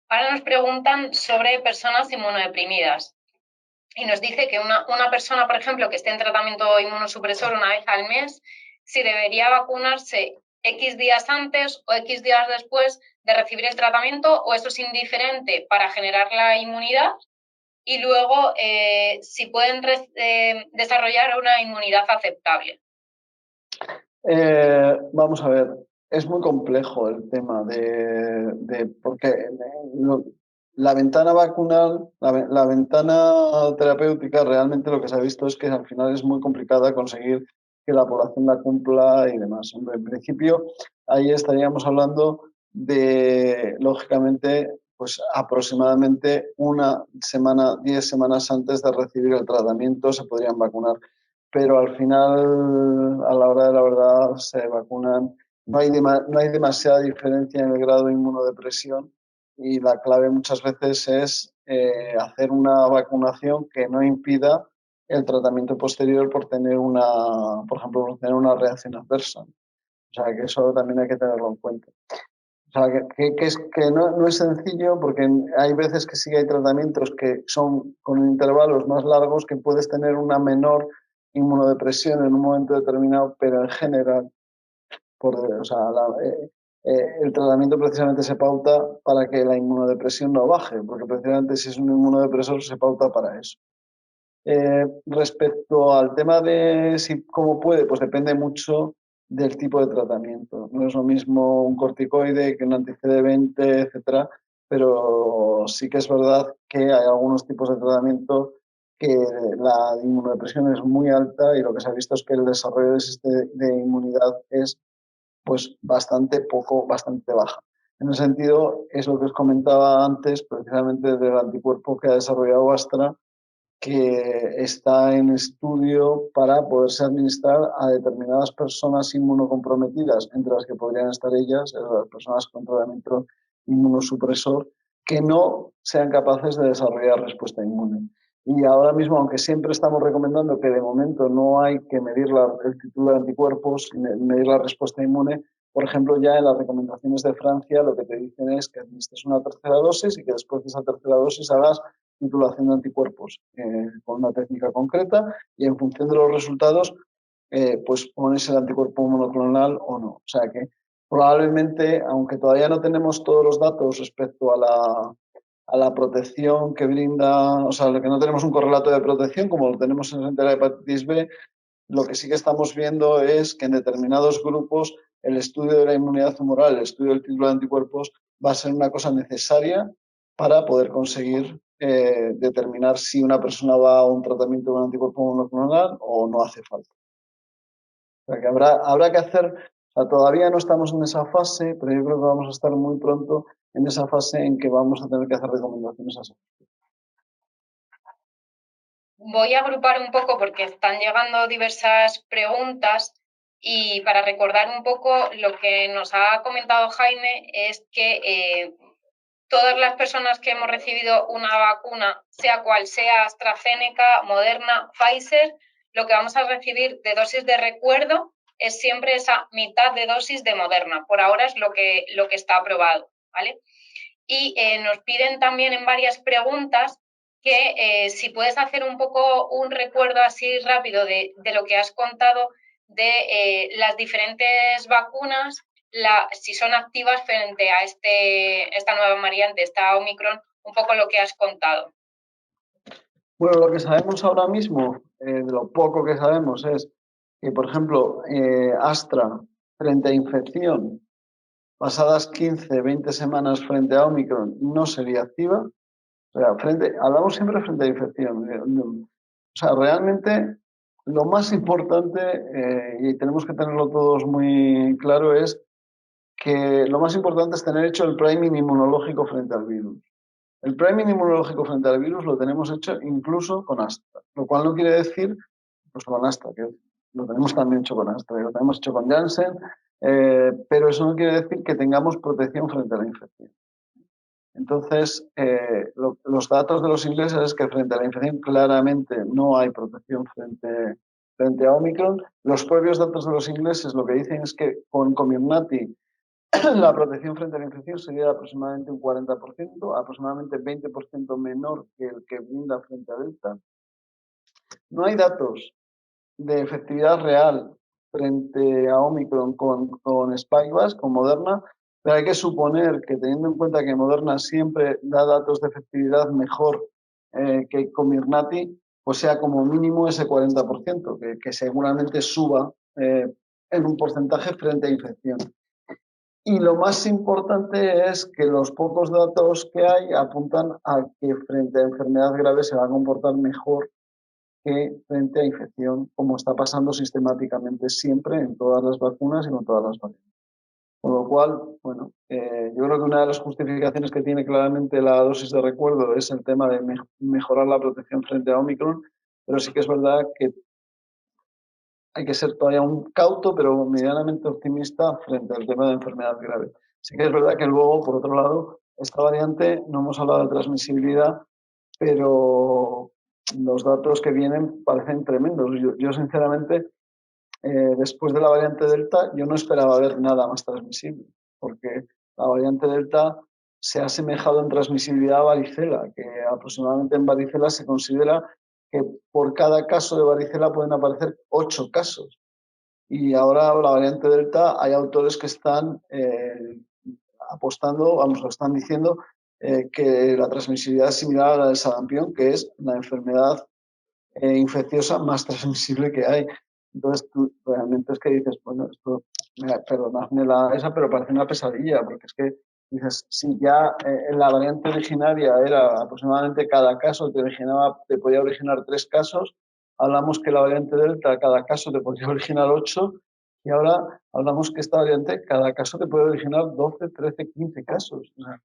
Ahora nos preguntan sobre personas inmunodeprimidas y nos dice que una persona, por ejemplo, que esté en tratamiento inmunosupresor una vez al mes, si debería vacunarse X días antes o X días después de recibir el tratamiento, o eso es indiferente para generar la inmunidad, y luego si pueden desarrollar una inmunidad aceptable. Vamos a ver, es muy complejo el tema porque la ventana vacunal, la ventana terapéutica, realmente lo que se ha visto es que al final es muy complicada conseguir que la población la cumpla y demás. En principio, ahí estaríamos hablando de, lógicamente, pues aproximadamente una semana, 10 semanas antes de recibir el tratamiento se podrían vacunar, pero al final, a la hora de la verdad, se vacunan. No hay demasiada diferencia en el grado de inmunodepresión y la clave muchas veces es hacer una vacunación que no impida el tratamiento posterior por por ejemplo, por tener una reacción adversa. O sea, que eso también hay que tenerlo en cuenta. O sea, que no es sencillo porque hay veces que sí hay tratamientos que son con intervalos más largos que puedes tener una menor inmunodepresión en un momento determinado, pero en general, o sea, el tratamiento precisamente se pauta para que la inmunodepresión no baje, porque precisamente si es un inmunodepresor se pauta para eso. Respecto al tema de cómo puede, pues depende mucho del tipo de tratamiento. No es lo mismo un corticoide que un anti-CD20, etcétera, pero sí que es verdad que hay algunos tipos de tratamiento que la inmunodepresión es muy alta y lo que se ha visto es que el desarrollo de inmunidad es pues bastante baja. En ese sentido, es lo que os comentaba antes, precisamente del anticuerpo que ha desarrollado Astra, que está en estudio para poderse administrar a determinadas personas inmunocomprometidas, entre las que podrían estar ellas, las personas con tratamiento inmunosupresor, que no sean capaces de desarrollar respuesta inmune. Y ahora mismo, aunque siempre estamos recomendando que de momento no hay que medir el título de anticuerpos, medir la respuesta inmune, por ejemplo, ya en las recomendaciones de Francia lo que te dicen es que administres una tercera dosis y que después de esa tercera dosis hagas titulación de anticuerpos con una técnica concreta y en función de los resultados, pues pones el anticuerpo monoclonal o no. O sea que probablemente, aunque todavía no tenemos todos los datos respecto a la protección que brinda, o sea, que no tenemos un correlato de protección como lo tenemos frente a la hepatitis B, lo que sí que estamos viendo es que en determinados grupos el estudio de la inmunidad humoral, el estudio del título de anticuerpos, va a ser una cosa necesaria para poder conseguir determinar si una persona va a un tratamiento con anticuerpo monoclonal o no hace falta. O sea que habrá que hacer, o sea, todavía no estamos en esa fase, pero yo creo que vamos a estar muy pronto en esa fase en que vamos a tener que hacer recomendaciones así. Voy a agrupar un poco porque están llegando diversas preguntas y para recordar un poco lo que nos ha comentado Jaime es que todas las personas que hemos recibido una vacuna, sea cual sea AstraZeneca, Moderna, Pfizer, lo que vamos a recibir de dosis de recuerdo es siempre esa mitad de dosis de Moderna. Por ahora es lo que está aprobado, ¿vale? Y nos piden también en varias preguntas que si puedes hacer un poco un recuerdo así rápido de lo que has contado de las diferentes vacunas, si son activas frente a esta nueva variante, esta Omicron, un poco lo que has contado. Bueno, lo que sabemos ahora mismo, de lo poco que sabemos, es que, por ejemplo, Astra, frente a infección, pasadas 15, 20 semanas frente a Omicron, no sería activa. O sea, hablamos siempre frente a infección. O sea, realmente lo más importante, y tenemos que tenerlo todos muy claro, es que lo más importante es tener hecho el priming inmunológico frente al virus. El priming inmunológico frente al virus lo tenemos hecho incluso con Astra, lo cual no quiere decir, pues con Astra, que lo tenemos también hecho con Astra, lo tenemos hecho con Janssen, pero eso no quiere decir que tengamos protección frente a la infección. Entonces, los datos de los ingleses es que frente a la infección claramente no hay protección frente a Omicron. Los propios datos de los ingleses lo que dicen es que con Comirnaty la protección frente a la infección sería de aproximadamente un 40%, aproximadamente 20% menor que el que brinda frente a Delta. No hay datos de efectividad real frente a Omicron con Spikevax, con Moderna, pero hay que suponer que teniendo en cuenta que Moderna siempre da datos de efectividad mejor que Comirnaty, pues sea como mínimo ese 40%, que seguramente suba en un porcentaje frente a infección. Y lo más importante es que los pocos datos que hay apuntan a que frente a enfermedad grave se va a comportar mejor que frente a infección, como está pasando sistemáticamente siempre en todas las vacunas y con todas las variantes. Con lo cual, bueno, yo creo que una de las justificaciones que tiene claramente la dosis de recuerdo es el tema de mejorar la protección frente a Omicron, pero sí que es verdad que hay que ser todavía un cauto, pero medianamente optimista frente al tema de enfermedad grave. Sí que es verdad que luego, por otro lado, esta variante, no hemos hablado de transmisibilidad, pero los datos que vienen parecen tremendos. Yo sinceramente, después de la variante Delta, yo no esperaba ver nada más transmisible, porque la variante Delta se ha asemejado en transmisibilidad a varicela, que aproximadamente en varicela se considera que por cada caso de varicela pueden aparecer 8 casos. Y ahora la variante Delta, hay autores que están apostando, vamos, lo están diciendo, que la transmisibilidad es similar a la del sarampión, que es la enfermedad infecciosa más transmisible que hay. Entonces, tú realmente es que dices, bueno, esto, perdonadme esa, pero parece una pesadilla, porque es que dices, si ya la variante originaria era aproximadamente cada caso te podía originar 3 casos, hablamos que la variante Delta cada caso te podría originar 8, y ahora hablamos que esta variante cada caso te puede originar 12, 13, 15 casos. O sea,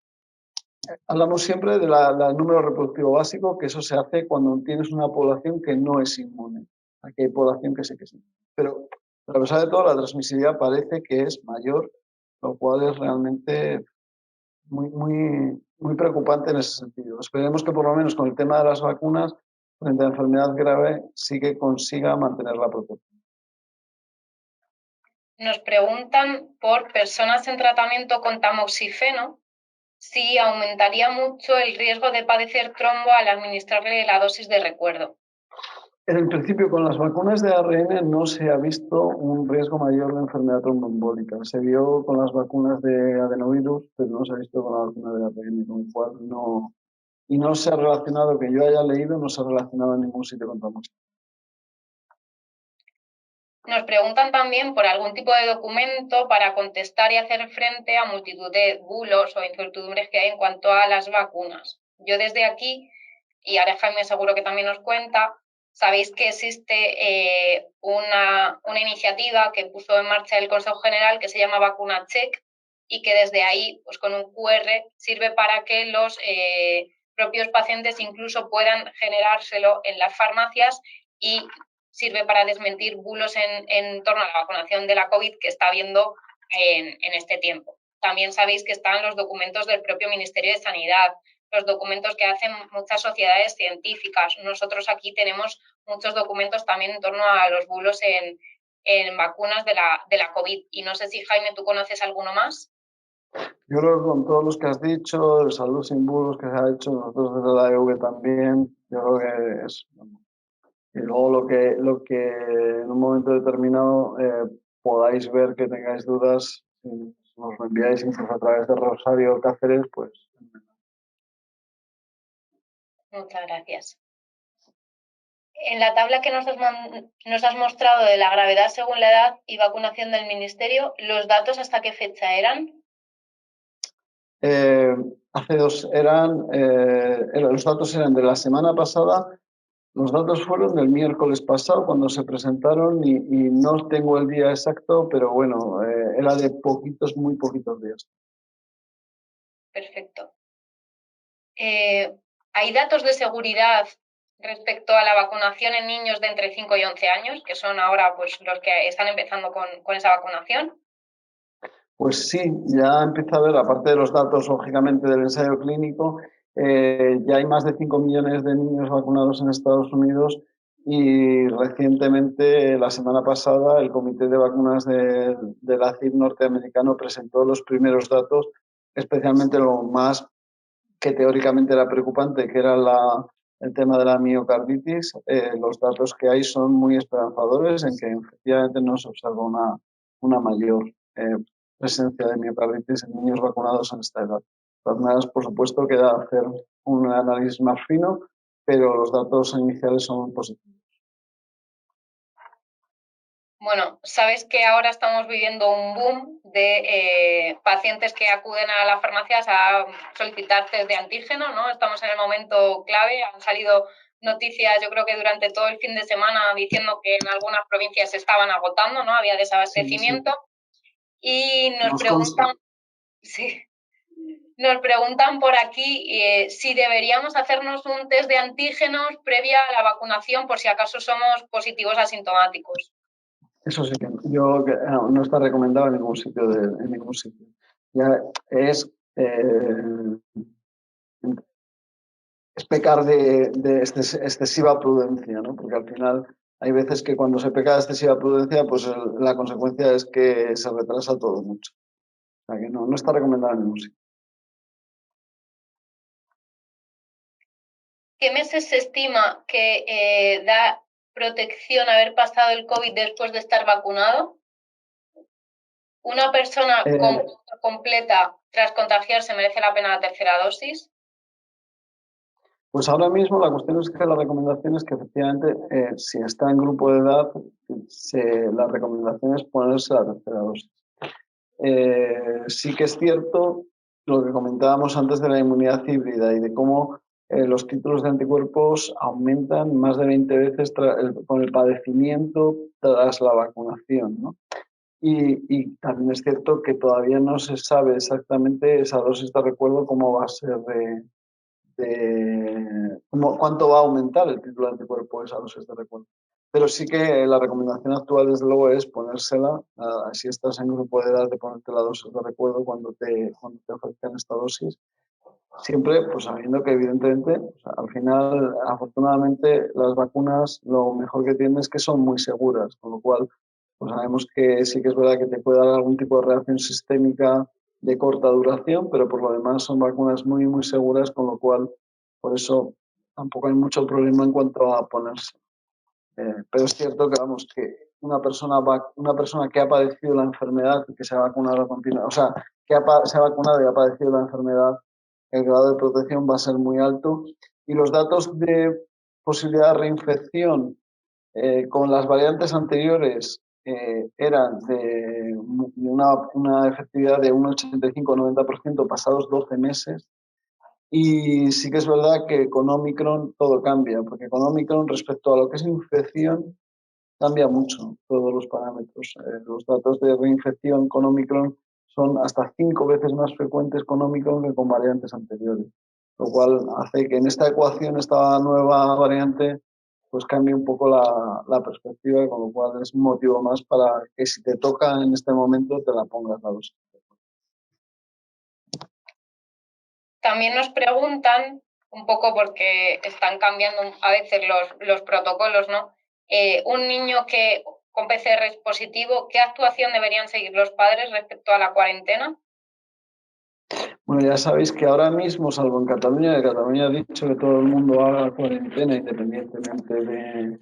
hablamos siempre del número reproductivo básico, que eso se hace cuando tienes una población que no es inmune. Aquí hay población que sí que sí. Pero a pesar de todo, la transmisibilidad parece que es mayor, lo cual es realmente muy preocupante en ese sentido. Esperemos que por lo menos con el tema de las vacunas, frente a enfermedad grave, sí que consiga mantener la protección. Nos preguntan por personas en tratamiento con tamoxifeno si aumentaría mucho el riesgo de padecer trombo al administrarle la dosis de recuerdo. En principio, con las vacunas de ARN no se ha visto un riesgo mayor de enfermedad tromboembólica. Se vio con las vacunas de adenovirus, pero no se ha visto con la vacuna de ARN, con lo cual no. Y no se ha relacionado, que yo haya leído, no se ha relacionado en ningún sitio con trombosis. Nos preguntan también por algún tipo de documento para contestar y hacer frente a multitud de bulos o incertidumbres que hay en cuanto a las vacunas. Yo desde aquí, y ahora Jaime seguro que también nos cuenta, sabéis que existe una iniciativa que puso en marcha el Consejo General que se llama Vacuna Check y que desde ahí, pues con un QR, sirve para que los propios pacientes incluso puedan generárselo en las farmacias y sirve para desmentir bulos en torno a la vacunación de la COVID que está habiendo en este tiempo. También sabéis que están los documentos del propio Ministerio de Sanidad, los documentos que hacen muchas sociedades científicas. Nosotros aquí tenemos muchos documentos también en torno a los bulos en vacunas de la COVID. Y no sé si, Jaime, tú conoces alguno más. Yo creo que con todos los que has dicho, de salud sin bulos que se ha hecho, nosotros desde la EV también, yo creo que es. Y luego lo que en un momento determinado podáis ver que tengáis dudas, si nos lo enviáis incluso a través de Rosario Cáceres, pues. Muchas gracias. En la tabla que nos has mostrado de la gravedad según la edad y vacunación del Ministerio, ¿los datos hasta qué fecha eran? Hace dos los datos eran de la semana pasada. Los datos fueron del miércoles pasado cuando se presentaron y no tengo el día exacto, pero bueno, era de poquitos, muy poquitos días. Perfecto. ¿Hay datos de seguridad respecto a la vacunación en niños de entre 5 y 11 años, que son ahora pues, los que están empezando con esa vacunación? Pues sí, ya empieza a haber, aparte de los datos, lógicamente, del ensayo clínico, ya hay más de 5 millones de niños vacunados en Estados Unidos y recientemente, la semana pasada, el Comité de Vacunas de la CIP norteamericano presentó los primeros datos, especialmente lo más que teóricamente era preocupante, que era el tema de la miocarditis. Los datos que hay son muy esperanzadores en que efectivamente no se observa una mayor presencia de miocarditis en niños vacunados en esta edad. De todas maneras, por supuesto, queda hacer un análisis más fino, pero los datos iniciales son positivos. Bueno, sabes que ahora estamos viviendo un boom de pacientes que acuden a las farmacias a solicitar test de antígeno, ¿no? Estamos en el momento clave, han salido noticias, yo creo que durante todo el fin de semana, diciendo que en algunas provincias se estaban agotando, ¿no? Había desabastecimiento. Sí. Y nos preguntan, sí, nos preguntan por aquí si deberíamos hacernos un test de antígenos previa a la vacunación por si acaso somos positivos asintomáticos. Eso sí que no está recomendado en ningún sitio. Ya es pecar de excesiva prudencia, ¿no? Porque al final hay veces que cuando se peca de excesiva prudencia, pues la consecuencia es que se retrasa todo mucho. O sea que no está recomendado en ningún sitio. ¿Qué meses se estima que da protección haber pasado el COVID después de estar vacunado? ¿Una persona completa tras contagiarse merece la pena la tercera dosis? Pues ahora mismo la cuestión es que la recomendación es que efectivamente, si está en grupo de edad, la recomendación es ponerse la tercera dosis. Sí que es cierto lo que comentábamos antes de la inmunidad híbrida y de cómo los títulos de anticuerpos aumentan más de 20 veces con el padecimiento tras la vacunación, ¿no? Y también es cierto que todavía no se sabe exactamente esa dosis de recuerdo cómo va a ser cuánto va a aumentar el título de anticuerpo esa dosis de recuerdo. Pero sí que la recomendación actual, desde luego, es ponérsela, si estás en grupo de edad, de ponerte la dosis de recuerdo cuando te ofrezcan esta dosis. Siempre, pues sabiendo que evidentemente, al final, afortunadamente, las vacunas lo mejor que tienen es que son muy seguras, con lo cual, pues sabemos que sí que es verdad que te puede dar algún tipo de reacción sistémica de corta duración, pero por lo demás son vacunas muy, muy seguras, con lo cual, por eso tampoco hay mucho problema en cuanto a ponerse. Pero es cierto que, vamos, que una persona que ha padecido la enfermedad y que se ha vacunado o sea, se ha vacunado y ha padecido la enfermedad, el grado de protección va a ser muy alto. Y los datos de posibilidad de reinfección con las variantes anteriores eran de una efectividad de un 85-90% pasados 12 meses. Y sí que es verdad que con Omicron todo cambia, porque con Omicron respecto a lo que es infección cambia mucho todos los parámetros. Los datos de reinfección con Omicron son hasta 5 veces más frecuentes con Omicron que con variantes anteriores, lo cual hace que en esta ecuación, esta nueva variante, pues cambie un poco la perspectiva, con lo cual es un motivo más para que si te toca en este momento te la pongas la dosis. También nos preguntan, un poco porque están cambiando a veces los protocolos, ¿no? Un niño que con PCR es positivo, ¿qué actuación deberían seguir los padres respecto a la cuarentena? Bueno, ya sabéis que ahora mismo, salvo en Cataluña, Cataluña ha dicho que todo el mundo haga cuarentena independientemente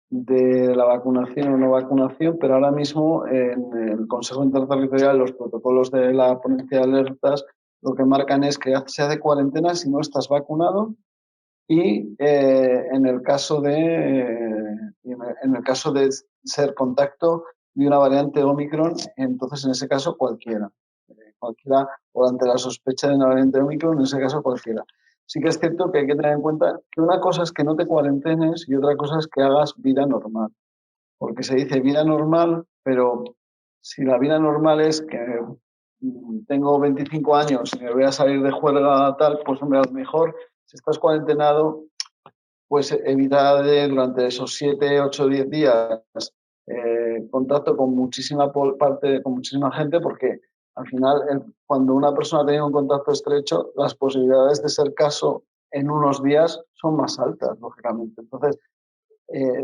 de la vacunación o no vacunación, pero ahora mismo en el Consejo Interterritorial los protocolos de la ponencia de alertas lo que marcan es que se hace cuarentena si no estás vacunado y en el caso de ser contacto de una variante Omicron, entonces en ese caso cualquiera. Cualquiera, o ante la sospecha de una variante Omicron, en ese caso cualquiera. Sí que es cierto que hay que tener en cuenta que una cosa es que no te cuarentenes y otra cosa es que hagas vida normal. Porque se dice vida normal, pero si la vida normal es que tengo 25 años y me voy a salir de juerga tal, pues hombre, a lo mejor si estás cuarentenado, pues evita durante esos 7, 8, 10 días contacto con con muchísima gente, porque al final cuando una persona tiene un contacto estrecho, las posibilidades de ser caso en unos días son más altas, lógicamente. Entonces,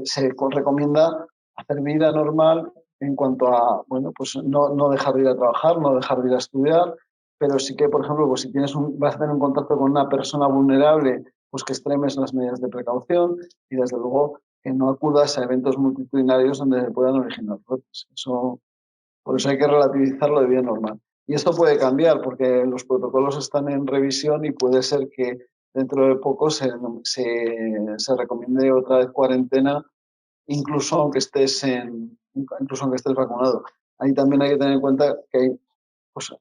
se recomienda hacer vida normal en cuanto a, bueno, pues no dejar de ir a trabajar, no dejar de ir a estudiar, pero sí que, por ejemplo, pues si vas a tener un contacto con una persona vulnerable, pues que extremes las medidas de precaución y, desde luego, que no acudas a eventos multitudinarios donde se puedan originar brotes. Por eso hay que relativizarlo de vida normal. Y esto puede cambiar porque los protocolos están en revisión y puede ser que dentro de poco se recomiende otra vez cuarentena, incluso aunque estés vacunado. Ahí también hay que tener en cuenta pues,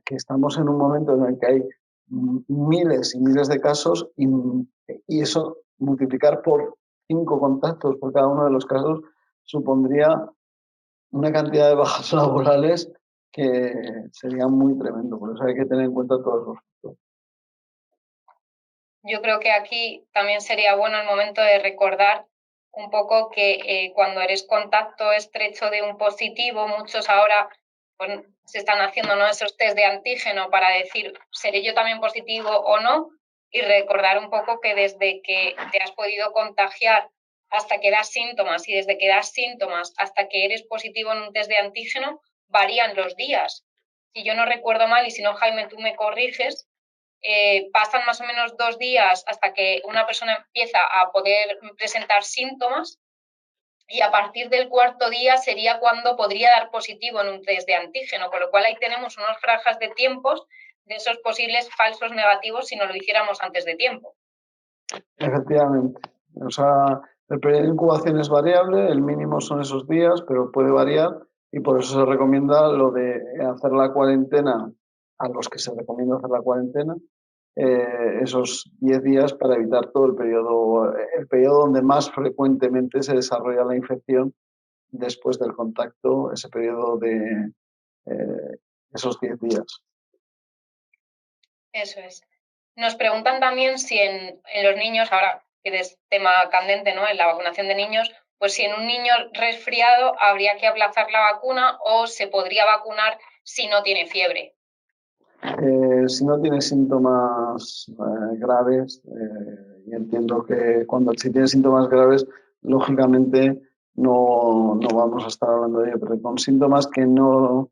que estamos en un momento en el que hay miles y miles de casos y eso multiplicar por 5 contactos por cada uno de los casos supondría una cantidad de bajas laborales que sería muy tremendo. Por eso hay que tener en cuenta todos los factores. Yo creo que aquí también sería bueno el momento de recordar un poco que cuando eres contacto estrecho de un positivo, muchos ahora pues, se están haciendo, ¿no?, esos test de antígeno para decir, ¿seré yo también positivo o no? Y recordar un poco que desde que te has podido contagiar hasta que das síntomas y desde que das síntomas hasta que eres positivo en un test de antígeno, varían los días. Si yo no recuerdo mal, y si no, Jaime, tú me corriges, pasan más o menos 2 días hasta que una persona empieza a poder presentar síntomas y a partir del 4.º día sería cuando podría dar positivo en un test de antígeno, con lo cual ahí tenemos unas franjas de tiempos de esos posibles falsos negativos si no lo hiciéramos antes de tiempo. Efectivamente. O sea, el periodo de incubación es variable, el mínimo son esos días, pero puede variar y por eso se recomienda lo de hacer la cuarentena, a los que se recomienda hacer la cuarentena, esos 10 días para evitar todo el periodo donde más frecuentemente se desarrolla la infección después del contacto, ese periodo de esos 10 días. Eso es. Nos preguntan también si en los niños, ahora que es tema candente, ¿no?, en la vacunación de niños, pues si en un niño resfriado habría que aplazar la vacuna o se podría vacunar si no tiene fiebre. Si no tiene síntomas graves, y entiendo que si tiene síntomas graves, lógicamente no vamos a estar hablando de ello, pero con síntomas que no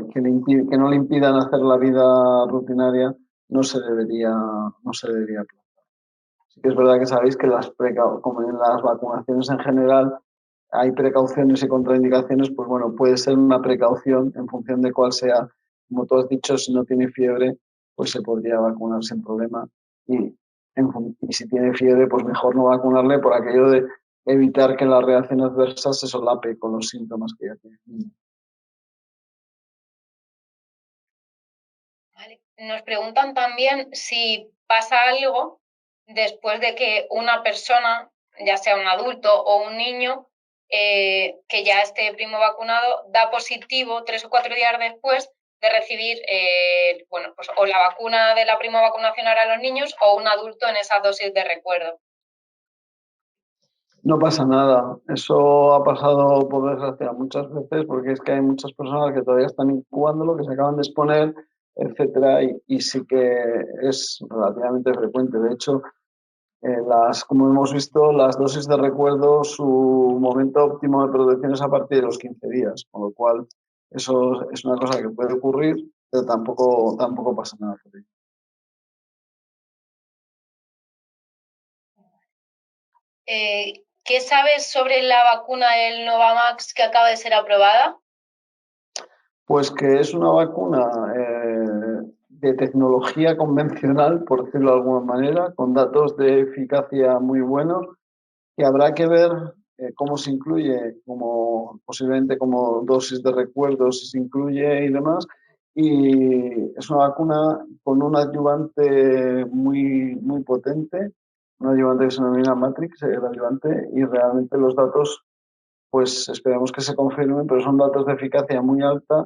que no le impidan hacer la vida rutinaria, no se debería aplazar. Sí que es verdad que sabéis que como en las vacunaciones en general hay precauciones y contraindicaciones, pues bueno, puede ser una precaución en función de cuál sea. Como tú has dicho, si no tiene fiebre, pues se podría vacunar sin problema. Y, y si tiene fiebre, pues mejor no vacunarle por aquello de evitar que la reacción adversa se solape con los síntomas que ya tiene. Vale. Nos preguntan también si pasa algo después de que una persona, ya sea un adulto o un niño, que ya esté primo vacunado, da positivo 3 o 4 días después de recibir, bueno, pues o la vacuna de la primo vacunación a los niños o un adulto en esa dosis de recuerdo. No pasa nada. Eso ha pasado, por desgracia, muchas veces porque es que hay muchas personas que todavía están incubándolo, que se acaban de exponer, etcétera, y sí que es relativamente frecuente. De hecho, como hemos visto, las dosis de recuerdo, su momento óptimo de protección es a partir de los 15 días, con lo cual eso es una cosa que puede ocurrir, pero tampoco pasa nada por ello. ¿Qué sabes sobre la vacuna del Novavax que acaba de ser aprobada? Pues que es una vacuna de tecnología convencional, por decirlo de alguna manera, con datos de eficacia muy buenos, que habrá que ver cómo se incluye, posiblemente como dosis de recuerdo, si se incluye y demás. Y es una vacuna con un adyuvante muy potente, un adyuvante que se denomina Matrix, el adyuvante, y realmente los datos, pues esperemos que se confirmen, pero son datos de eficacia muy alta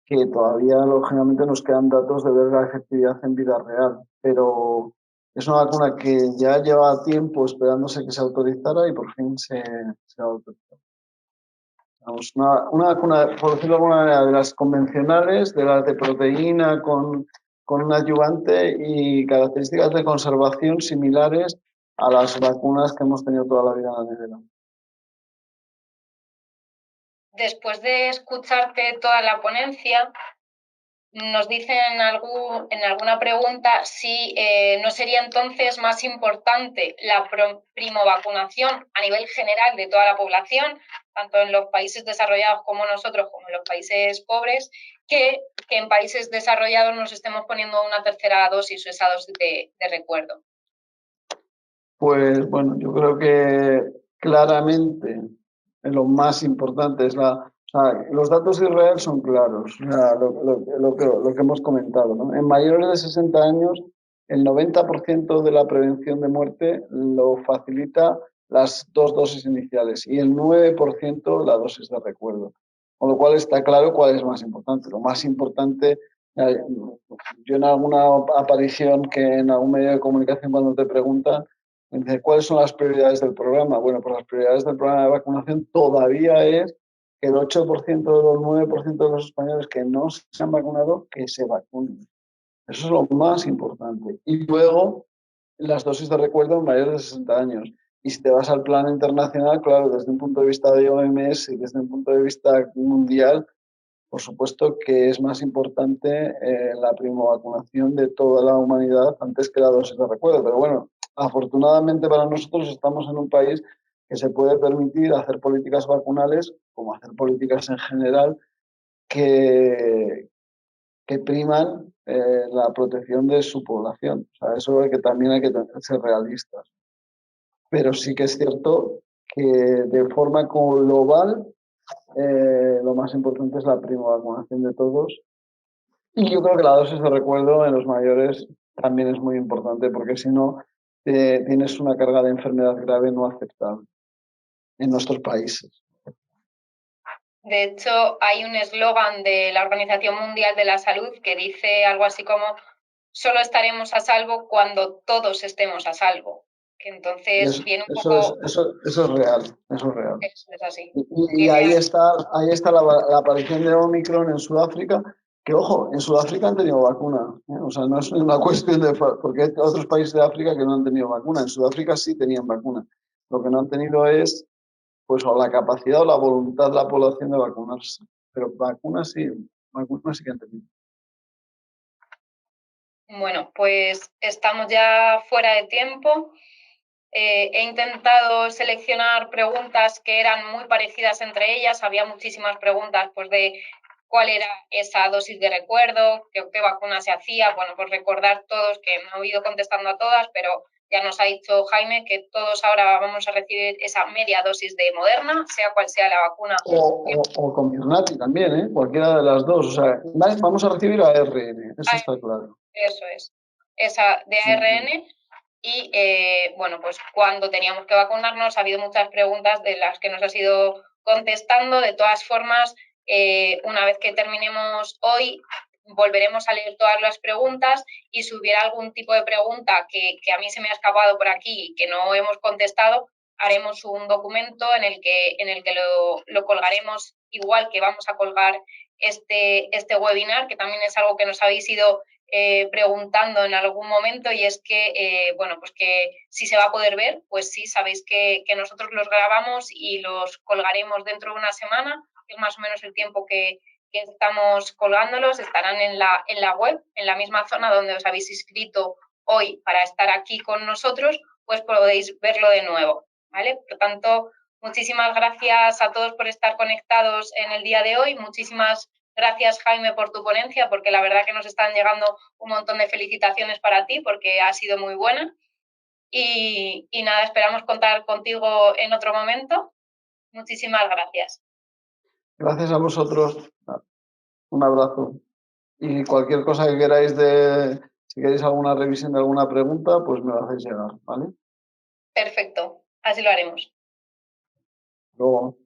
que todavía, lógicamente, nos quedan datos de ver la efectividad en vida real, pero es una vacuna que ya lleva tiempo esperándose que se autorizara y por fin se ha autorizado. Vamos, una vacuna, por decirlo de alguna manera, de las convencionales, de las de proteína con un adyuvante y características de conservación similares a las vacunas que hemos tenido toda la vida en la nevera. Después de escucharte toda la ponencia, nos dicen en alguna pregunta si no sería entonces más importante la primovacunación a nivel general de toda la población, tanto en los países desarrollados como nosotros, como en los países pobres, que en países desarrollados nos estemos poniendo una tercera dosis o esa dosis de recuerdo. Pues bueno, yo creo que claramente lo más importante es los datos de Israel son claros, lo que hemos comentado, ¿no? En mayores de 60 años, el 90% de la prevención de muerte lo facilita las 2 dosis iniciales y el 9% la dosis de recuerdo. Con lo cual está claro cuál es más importante. Lo más importante, yo en alguna aparición que en algún medio de comunicación cuando te preguntan, dice, ¿cuáles son las prioridades del programa? Bueno, pues las prioridades del programa de vacunación todavía es que el 8% de los 9% de los españoles que no se han vacunado, que se vacunen. Eso es lo más importante. Y luego, las dosis de recuerdo en mayores de 60 años. Y si te vas al plano internacional, claro, desde un punto de vista de OMS y desde un punto de vista mundial, por supuesto que es más importante la primovacunación de toda la humanidad antes que la dosis de recuerdo. Pero bueno, afortunadamente para nosotros estamos en un país que se puede permitir hacer políticas vacunales, como hacer políticas en general, que priman la protección de su población. O sea, eso es que también hay que ser realistas. Pero sí que es cierto que de forma global lo más importante es la primovacunación de todos. Y yo creo que la dosis de recuerdo en los mayores también es muy importante porque si no, tienes una carga de enfermedad grave no aceptable en nuestros países. De hecho, hay un eslogan de la Organización Mundial de la Salud que dice algo así como solo estaremos a salvo cuando todos estemos a salvo. Que entonces viene un poco... Eso es real, eso es real. Es así. Y ahí está la aparición de Omicron en Sudáfrica, que ojo, en Sudáfrica han tenido vacuna, ¿eh? O sea, no es una cuestión de... porque hay otros países de África que no han tenido vacuna, en Sudáfrica sí tenían vacuna. Lo que no han tenido es pues o la capacidad o la voluntad de la población de vacunarse. Pero vacunas sí. algunas sí que han tenido. Bueno, pues estamos ya fuera de tiempo. He intentado seleccionar preguntas que eran muy parecidas entre ellas. Había muchísimas preguntas pues, de cuál era esa dosis de recuerdo, qué vacuna se hacía. Bueno, pues recordar todos, que no he ido contestando a todas, pero ya nos ha dicho Jaime que todos ahora vamos a recibir esa media dosis de Moderna, sea cual sea la vacuna. O con Mirnati también, ¿eh? Cualquiera de las dos. O sea, vamos a recibir ARN, eso está claro. Eso es, esa de ARN. Y bueno, pues cuando teníamos que vacunarnos ha habido muchas preguntas de las que nos has ido contestando. De todas formas, una vez que terminemos hoy, volveremos a leer todas las preguntas y si hubiera algún tipo de pregunta que a mí se me ha escapado por aquí y que no hemos contestado, haremos un documento en el que lo colgaremos, igual que vamos a colgar este webinar, que también es algo que nos habéis ido preguntando en algún momento, y es que, bueno, pues que si se va a poder ver, pues sí, sabéis que nosotros los grabamos y los colgaremos dentro de una semana, que es más o menos el tiempo que estamos colgándolos. Estarán en la web, en la misma zona donde os habéis inscrito hoy para estar aquí con nosotros, pues podéis verlo de nuevo, ¿vale? Por tanto, muchísimas gracias a todos por estar conectados en el día de hoy. Muchísimas gracias, Jaime, por tu ponencia, porque la verdad que nos están llegando un montón de felicitaciones para ti, porque ha sido muy buena. Y nada, esperamos contar contigo en otro momento. Muchísimas gracias. Gracias a vosotros. Un abrazo. Y cualquier cosa que queráis si queréis alguna revisión de alguna pregunta, pues me lo hacéis llegar, ¿vale? Perfecto, así lo haremos. Luego.